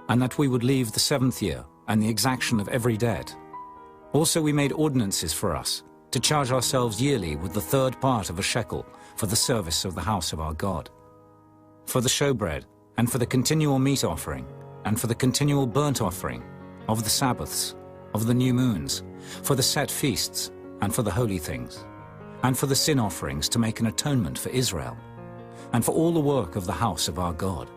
and that we would leave the 7th year and the exaction of every debt. Also we made ordinances for us, to charge ourselves yearly with the 3rd part of a shekel for the service of the house of our God, for the showbread, and for the continual meat offering, and for the continual burnt offering, of the Sabbaths, of the new moons, for the set feasts, and for the holy things, and for the sin offerings to make an atonement for Israel, and for all the work of the house of our God.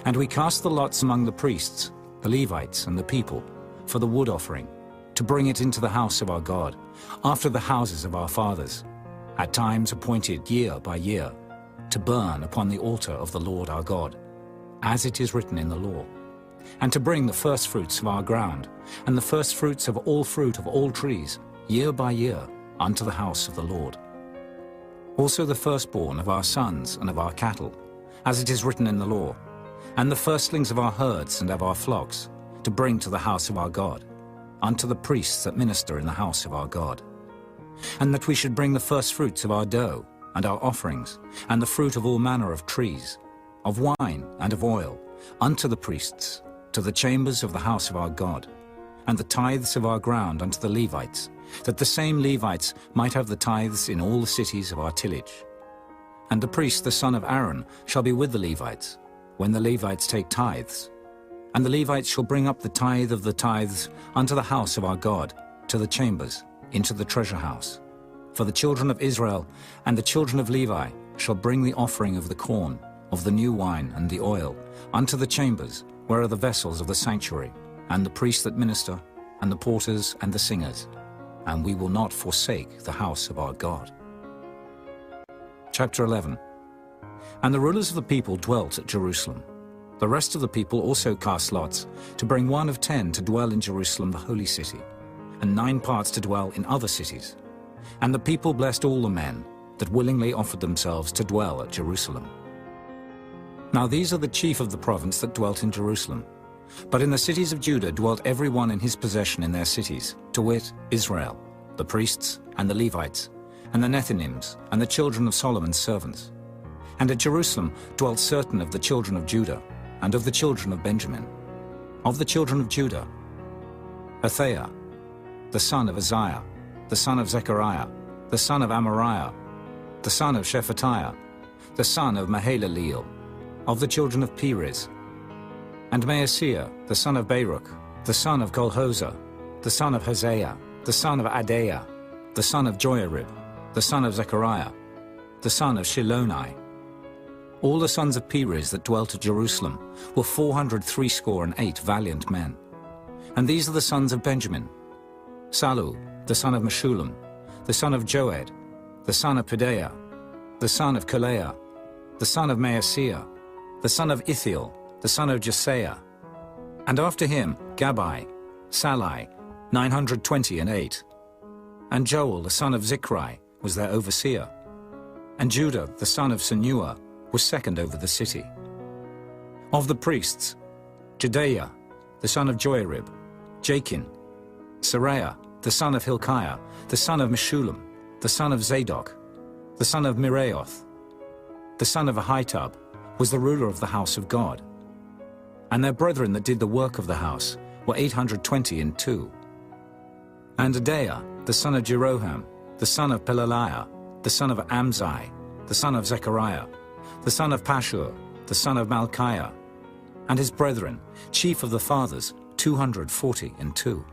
And we cast the lots among the priests, the Levites, and the people, for the wood offering, to bring it into the house of our God, after the houses of our fathers, at times appointed year by year, to burn upon the altar of the Lord our God, as it is written in the law, and to bring the firstfruits of our ground, and the firstfruits of all fruit of all trees, year by year, unto the house of the Lord. Also the firstborn of our sons and of our cattle, as it is written in the law, and the firstlings of our herds and of our flocks, to bring to the house of our God, unto the priests that minister in the house of our God. And that we should bring the firstfruits of our dough, and our offerings, and the fruit of all manner of trees, of wine and of oil, unto the priests, to the chambers of the house of our God, and the tithes of our ground unto the Levites, that the same Levites might have the tithes in all the cities of our tillage. And the priest the son of Aaron shall be with the Levites, when the Levites take tithes. And the Levites shall bring up the tithe of the tithes unto the house of our God, to the chambers, into the treasure house. For the children of Israel and the children of Levi shall bring the offering of the corn, of the new wine and the oil, unto the chambers, where are the vessels of the sanctuary, and the priests that minister, and the porters and the singers. And we will not forsake the house of our God. Chapter 11. And the rulers of the people dwelt at Jerusalem. The rest of the people also cast lots, to bring 1 of 10 to dwell in Jerusalem the holy city, and 9 parts to dwell in other cities. And the people blessed all the men that willingly offered themselves to dwell at Jerusalem. Now these are the chief of the province that dwelt in Jerusalem. But in the cities of Judah dwelt every one in his possession in their cities, to wit, Israel, the priests, and the Levites, and the Nethinims, and the children of Solomon's servants. And at Jerusalem dwelt certain of the children of Judah, and of the children of Benjamin. Of the children of Judah, Athaiah, the son of Uzziah, the son of Zechariah, the son of Amariah, the son of Shephatiah, the son of Mahalaleel, of the children of Perez, and Maaseiah, the son of Baruch, the son of Kolhozah, the son of Hosea, the son of Adaiah, the son of Joiarib, the son of Zechariah, the son of Shiloni. All the sons of Perez that dwelt at Jerusalem were 468 valiant men. And these are the sons of Benjamin: Salu, the son of Meshullam, the son of Joed, the son of Pedaiah, the son of Kaleah, the son of Maaseiah, the son of Ithiel, the son of Jesaiah, and after him Gabbai, Salai, 928. And Joel, the son of Zichri, was their overseer. And Judah, the son of Senua, was second over the city. Of the priests, Jedaiah, the son of Joiarib, Jachin, Seraiah, the son of Hilkiah, the son of Meshullam, the son of Zadok, the son of Miraioth, the son of Ahitub, was the ruler of the house of God. And their brethren that did the work of the house were 822. And Adaiah, the son of Jeroham, the son of Pelaliah, the son of Amzai, the son of Zechariah, the son of Pashur, the son of Malchiah, and his brethren, chief of the fathers, 242.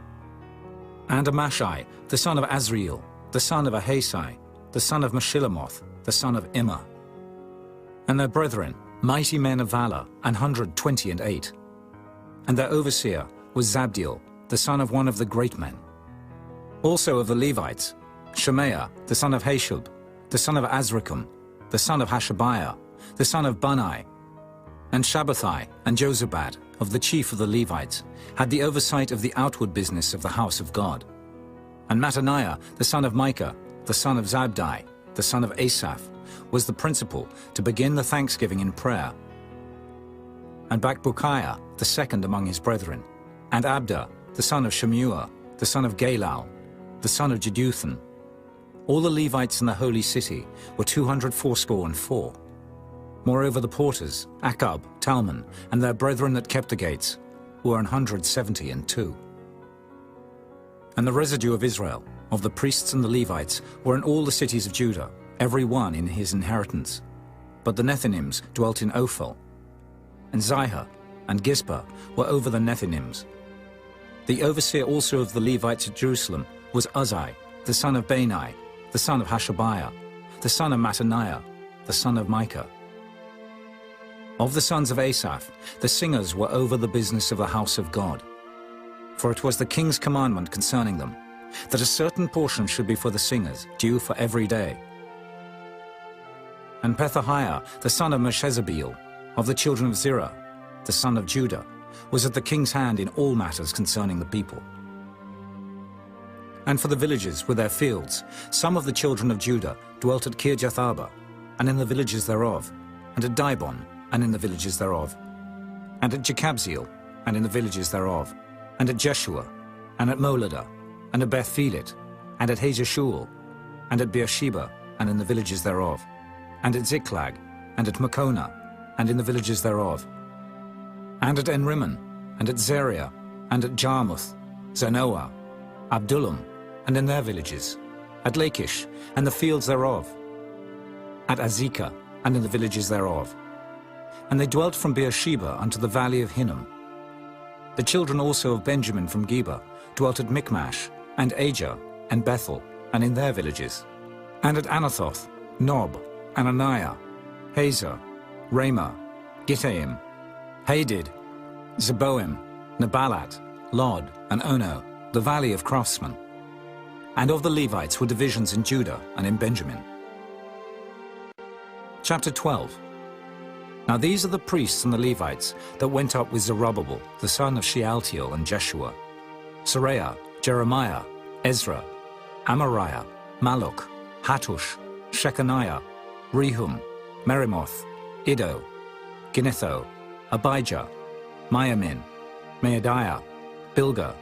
And Amashai, the son of Azriel, the son of Ahasai, the son of Meshillemoth, the son of Immer. And their brethren, mighty men of valor, 128. And their overseer was Zabdiel, the son of one of the great men. Also of the Levites, Shemaiah, the son of Hashub, the son of Azrikam, the son of Hashabiah, the son of Bunai, and Shabbathai and Jozabad, of the chief of the Levites, had the oversight of the outward business of the house of God. And Mattaniah, the son of Micah, the son of Zabdi, the son of Asaph, was the principal to begin the thanksgiving in prayer. And Bakbukiah, the second among his brethren, and Abda, the son of Shemuah, the son of Galal, the son of Jeduthun. All the Levites in the holy city were 284. Moreover, the porters, Akkub, Talmon, and their brethren that kept the gates, were 172. And the residue of Israel, of the priests and the Levites, were in all the cities of Judah, every one in his inheritance. But the Nethinims dwelt in Ophel, and Zihah and Gizpah were over the Nethinims. The overseer also of the Levites at Jerusalem was Uzzi, the son of Bani, the son of Hashabiah, the son of Mattaniah, the son of Micah. Of the sons of Asaph, the singers were over the business of the house of God. For it was the king's commandment concerning them, that a certain portion should be for the singers, due for every day. And Pethahiah, the son of Meshezabeel, of the children of Zerah, the son of Judah, was at the king's hand in all matters concerning the people. And for the villages with their fields, some of the children of Judah dwelt at Kirjath-arba, and in the villages thereof, and at Dibon, and in the villages thereof, and at Jekabzeel, and in the villages thereof, and at Jeshua, and at Moladah, and at Beth-Phelet, and at Hazeshul, and at Beersheba, and in the villages thereof, and at Ziklag, and at Makona, and in the villages thereof, and at Enrimmon, and at Zeriah, and at Jarmuth, Zanoah, Abdullam, and in their villages, at Lachish, and the fields thereof, at Azekah, and in the villages thereof. And they dwelt from Beersheba unto the valley of Hinnom. The children also of Benjamin from Geba dwelt at Michmash, and Ajah, and Bethel, and in their villages, and at Anathoth, Nob, Ananiah, Hazor, Ramah, Gittaim, Hadid, Zeboim, Nebalat, Lod, and Ono, the valley of craftsmen. And of the Levites were divisions in Judah and in Benjamin. Chapter 12. Now these are the priests and the Levites that went up with Zerubbabel, the son of Shealtiel, and Jeshua, Seraiah, Jeremiah, Ezra, Amariah, Malluch, Hattush, Shechaniah, Rehum, Merimoth, Iddo, Ginnetho, Abijah, Miamin, Maadiah, Bilgah,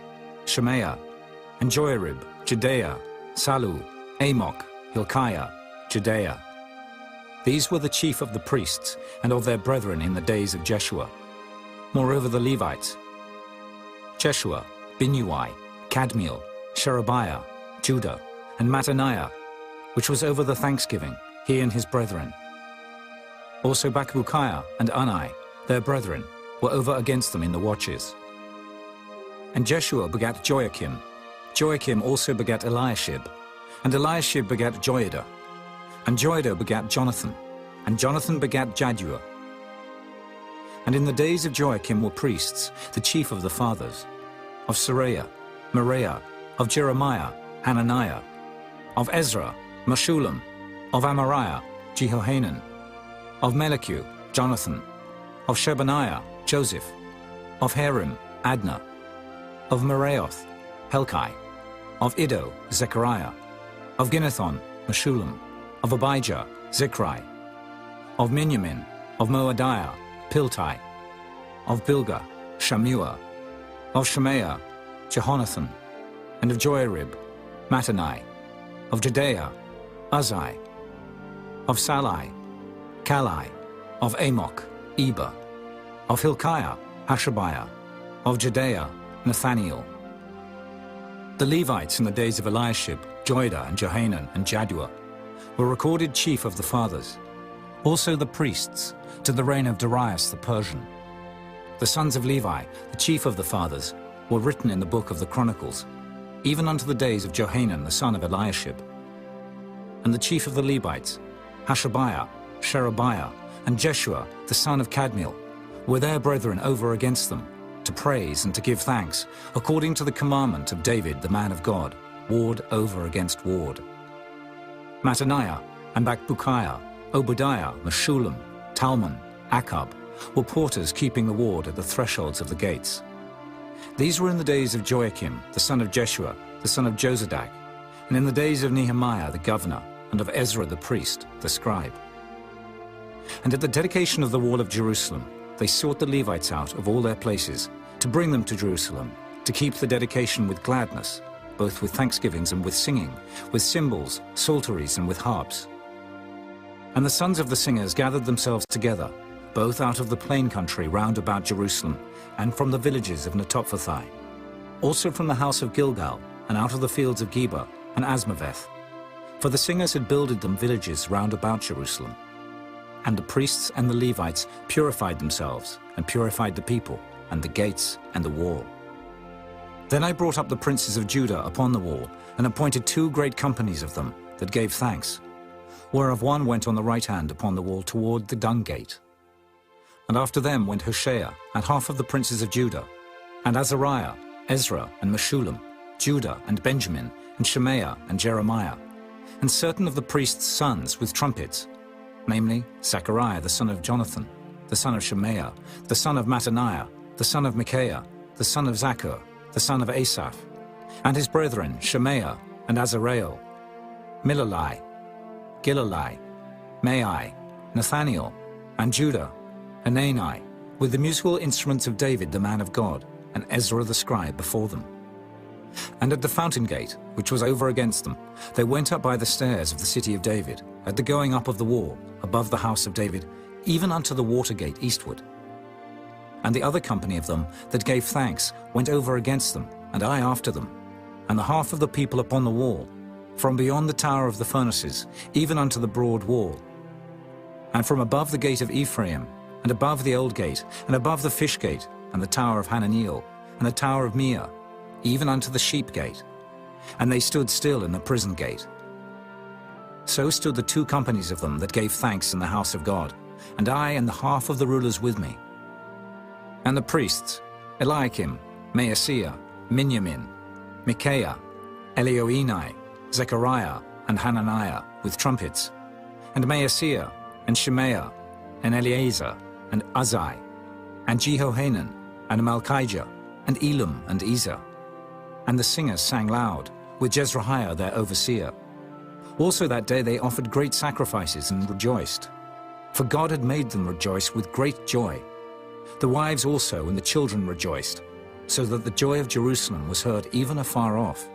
Shemaiah, and Joiarib, Jedaiah, Salu, Amok, Hilkiah, Jedaiah. These were the chief of the priests and of their brethren in the days of Jeshua. Moreover the Levites, Jeshua, Binnui, Kadmiel, Sherebiah, Judah, and Mattaniah, which was over the thanksgiving, he and his brethren. Also Bakbukiah and Unai, their brethren, were over against them in the watches. And Jeshua begat Joachim. Joachim also begat Eliashib. And Eliashib begat Joiada. And Joiada begat Jonathan. And Jonathan begat Jaddua. And in the days of Joachim were priests, the chief of the fathers, of Seraiah, Moriah, of Jeremiah, Hananiah, of Ezra, Meshullam, of Amariah, Jehohanan, of Melichu, Jonathan, of Shebaniah, Joseph, of Harim, Adna, of Meraioth, Helkai, of Iddo, Zechariah, of Ginnethon, Meshullam, of Abijah, Zichri, of Miniamin, of Moadiah, Piltai, of Bilgah, Shammua, of Shemaiah, Jehonathan, and of Joiarib, Mattanai, of Jedaiah, Uzai, of Salai, Kalai, of Amok, Eber, of Hilkiah, Hashabiah, of Jedaiah, Nathaniel. The Levites in the days of Eliashib, Joiada, and Johanan, and Jaddua were recorded chief of the fathers. Also the priests, to the reign of Darius the Persian. The sons of Levi, the chief of the fathers, were written in the book of the Chronicles, even unto the days of Johanan the son of Eliashib. And the chief of the Levites, Hashabiah, Sherebiah, and Jeshua the son of Kadmiel, were their brethren over against them, to praise and to give thanks, according to the commandment of David the man of God, ward over against ward. Mattaniah and Bakbukiah, Obadiah, Meshullam, Talmon, Akab, were porters keeping the ward at the thresholds of the gates. These were in the days of Joachim, the son of Jeshua, the son of Jozadak, and in the days of Nehemiah the governor, and of Ezra the priest, the scribe. And at the dedication of the wall of Jerusalem, they sought the Levites out of all their places, to bring them to Jerusalem, to keep the dedication with gladness, both with thanksgivings and with singing, with cymbals, psalteries, and with harps. And the sons of the singers gathered themselves together, both out of the plain country round about Jerusalem, and from the villages of Netophathi, also from the house of Gilgal, and out of the fields of Geba and Asmaveth. For the singers had builded them villages round about Jerusalem. And the priests and the Levites purified themselves, and purified the people, and the gates, and the wall. Then I brought up the princes of Judah upon the wall, and appointed 2 great companies of them, that gave thanks, whereof one went on the right hand upon the wall toward the dung gate. And after them went Hoshea, and half of the princes of Judah, and Azariah, Ezra, and Meshullam, Judah, and Benjamin, and Shemaiah, and Jeremiah, and certain of the priests' sons with trumpets, namely Zechariah the son of Jonathan, the son of Shemaiah, the son of Mattaniah, the son of Micaiah, the son of Zaccur, the son of Asaph, and his brethren Shemaiah, and Azareel, Milalai, Gilalai, Maai, Nathaniel, and Judah, Hanani, with the musical instruments of David the man of God, and Ezra the scribe before them. And at the fountain gate, which was over against them, they went up by the stairs of the city of David, at the going up of the wall, above the house of David, even unto the water gate eastward. And the other company of them that gave thanks went over against them, and I after them, and the half of the people upon the wall, from beyond the tower of the furnaces, even unto the broad wall. And from above the gate of Ephraim, and above the old gate, and above the fish gate, and the tower of Hananiel, and the tower of Meah, even unto the sheep gate. And they stood still in the prison gate. So stood the 2 companies of them that gave thanks in the house of God, and I and the half of the rulers with me. And the priests, Eliakim, Maaseiah, Miniamin, Micaiah, Elioenai, Zechariah, and Hananiah, with trumpets, and Maaseiah, and Shemaiah, and Eleazar, and Uzai, and Jehohanan, and Malchijah, and Elam, and Ezer. And the singers sang loud, with Jezrahiah their overseer. Also that day they offered great sacrifices and rejoiced, for God had made them rejoice with great joy. The wives also and the children rejoiced, so that the joy of Jerusalem was heard even afar off.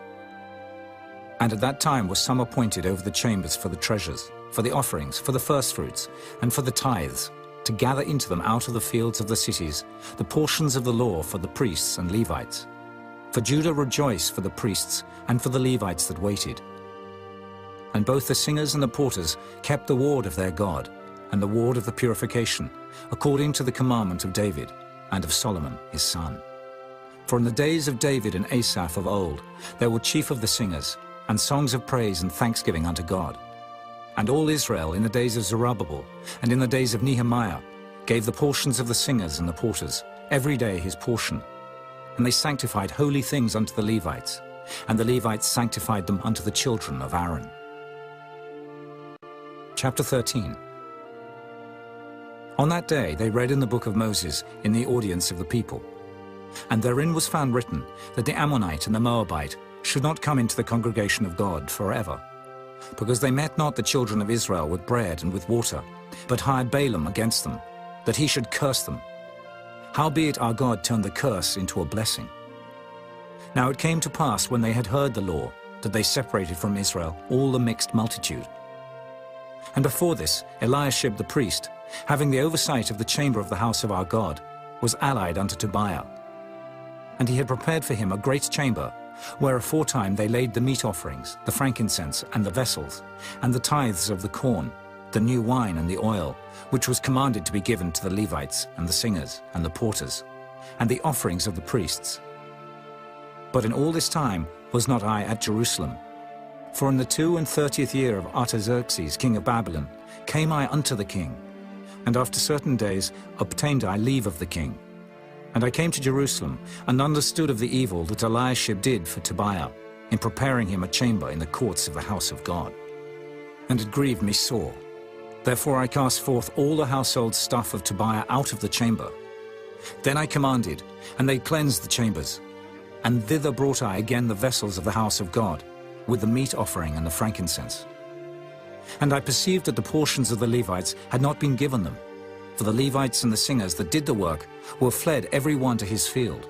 And at that time was some appointed over the chambers for the treasures, for the offerings, for the firstfruits, and for the tithes, to gather into them out of the fields of the cities the portions of the law for the priests and Levites. For Judah rejoiced for the priests and for the Levites that waited. And both the singers and the porters kept the ward of their God, and the ward of the purification, according to the commandment of David, and of Solomon his son. For in the days of David and Asaph of old, there were chief of the singers, and songs of praise and thanksgiving unto God. And all Israel in the days of Zerubbabel, and in the days of Nehemiah, gave the portions of the singers and the porters, every day his portion. And they sanctified holy things unto the Levites, and the Levites sanctified them unto the children of Aaron. Chapter 13. On that day they read in the book of Moses in the audience of the people. And therein was found written that the Ammonite and the Moabite should not come into the congregation of God forever, because they met not the children of Israel with bread and with water, but hired Balaam against them, that he should curse them. Howbeit our God turned the curse into a blessing. Now it came to pass, when they had heard the law, that they separated from Israel all the mixed multitude. And before this, Eliashib the priest, having the oversight of the chamber of the house of our God, was allied unto Tobiah. And he had prepared for him a great chamber, where aforetime they laid the meat offerings, the frankincense, and the vessels, and the tithes of the corn, the new wine and the oil, which was commanded to be given to the Levites, and the singers, and the porters, and the offerings of the priests. But in all this time was not I at Jerusalem. For in the 32nd year of Artaxerxes king of Babylon came I unto the king, and after certain days obtained I leave of the king. And I came to Jerusalem, and understood of the evil that Eliashib did for Tobiah, in preparing him a chamber in the courts of the house of God. And it grieved me sore. Therefore I cast forth all the household stuff of Tobiah out of the chamber. Then I commanded, and they cleansed the chambers. And thither brought I again the vessels of the house of God, with the meat offering and the frankincense. And I perceived that the portions of the Levites had not been given them, for the Levites and the singers that did the work were fled every one to his field.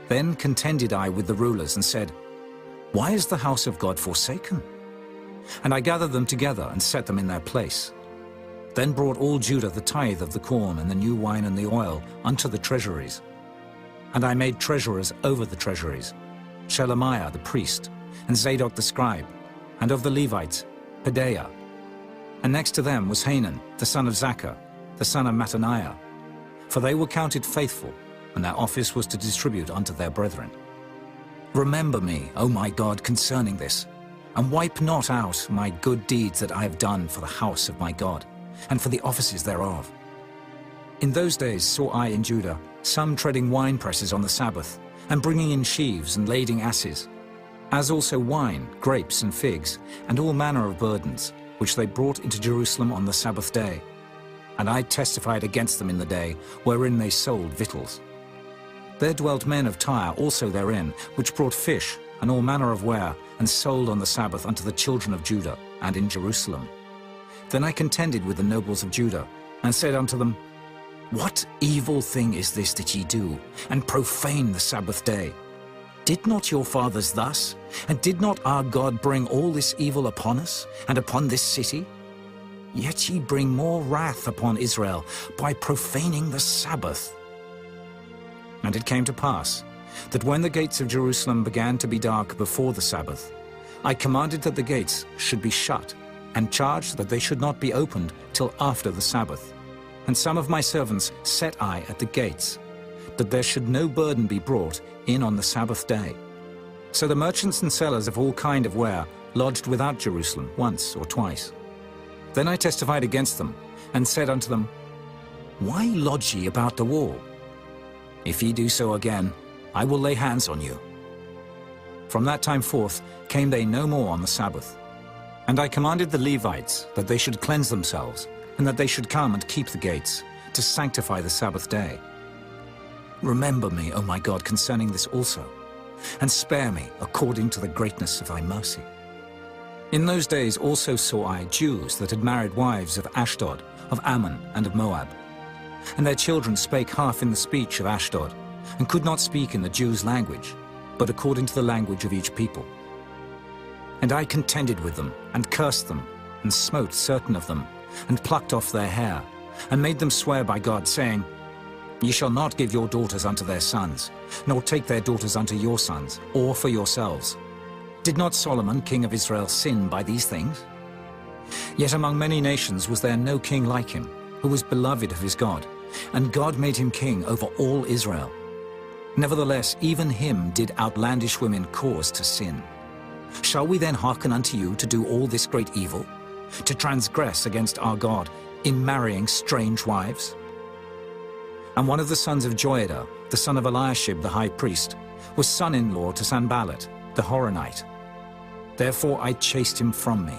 Then contended I with the rulers and said, Why is the house of God forsaken? And I gathered them together and set them in their place. Then brought all Judah the tithe of the corn and the new wine and the oil unto the treasuries. And I made treasurers over the treasuries, Shelemiah the priest, and Zadok the scribe, and of the Levites, Pedaiah. And next to them was Hanan, the son of Zaccur, the son of Mattaniah, for they were counted faithful, and their office was to distribute unto their brethren. Remember me, O my God, concerning this, and wipe not out my good deeds that I have done for the house of my God, and for the offices thereof. In those days saw I in Judah some treading wine presses on the Sabbath, and bringing in sheaves and lading asses, as also wine, grapes, and figs, and all manner of burdens, which they brought into Jerusalem on the Sabbath day. And I testified against them in the day wherein they sold victuals. There dwelt men of Tyre also therein, which brought fish and all manner of ware, and sold on the Sabbath unto the children of Judah, and in Jerusalem. Then I contended with the nobles of Judah, and said unto them, What evil thing is this that ye do, and profane the Sabbath day? Did not your fathers thus? And did not our God bring all this evil upon us, and upon this city? Yet ye bring more wrath upon Israel by profaning the Sabbath. And it came to pass, that when the gates of Jerusalem began to be dark before the Sabbath, I commanded that the gates should be shut, and charged that they should not be opened till after the Sabbath. And some of my servants set I at the gates, that there should no burden be brought in on the Sabbath day. So the merchants and sellers of all kind of ware lodged without Jerusalem once or twice. Then I testified against them, and said unto them, Why lodge ye about the wall? If ye do so again, I will lay hands on you. From that time forth came they no more on the Sabbath. And I commanded the Levites that they should cleanse themselves, and that they should come and keep the gates, to sanctify the Sabbath day. Remember me, O my God, concerning this also, and spare me according to the greatness of thy mercy. In those days also saw I Jews that had married wives of Ashdod, of Ammon, and of Moab. And their children spake half in the speech of Ashdod, and could not speak in the Jews' language, but according to the language of each people. And I contended with them, and cursed them, and smote certain of them, and plucked off their hair, and made them swear by God, saying, Ye shall not give your daughters unto their sons, nor take their daughters unto your sons, or for yourselves. Did not Solomon, king of Israel, sin by these things? Yet among many nations was there no king like him, who was beloved of his God, and God made him king over all Israel. Nevertheless, even him did outlandish women cause to sin. Shall we then hearken unto you to do all this great evil, to transgress against our God in marrying strange wives? And one of the sons of Joiada, the son of Eliashib the high priest, was son-in-law to Sanballat, the Horonite. Therefore I chased him from me.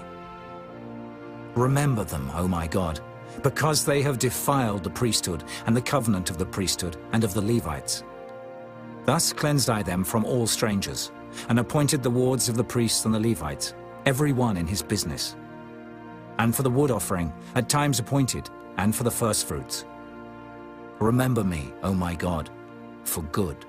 Remember them, O my God, because they have defiled the priesthood and the covenant of the priesthood and of the Levites. Thus cleansed I them from all strangers, and appointed the wards of the priests and the Levites, every one in his business. And for the wood offering, at times appointed, and for the firstfruits. Remember me, O my God, for good.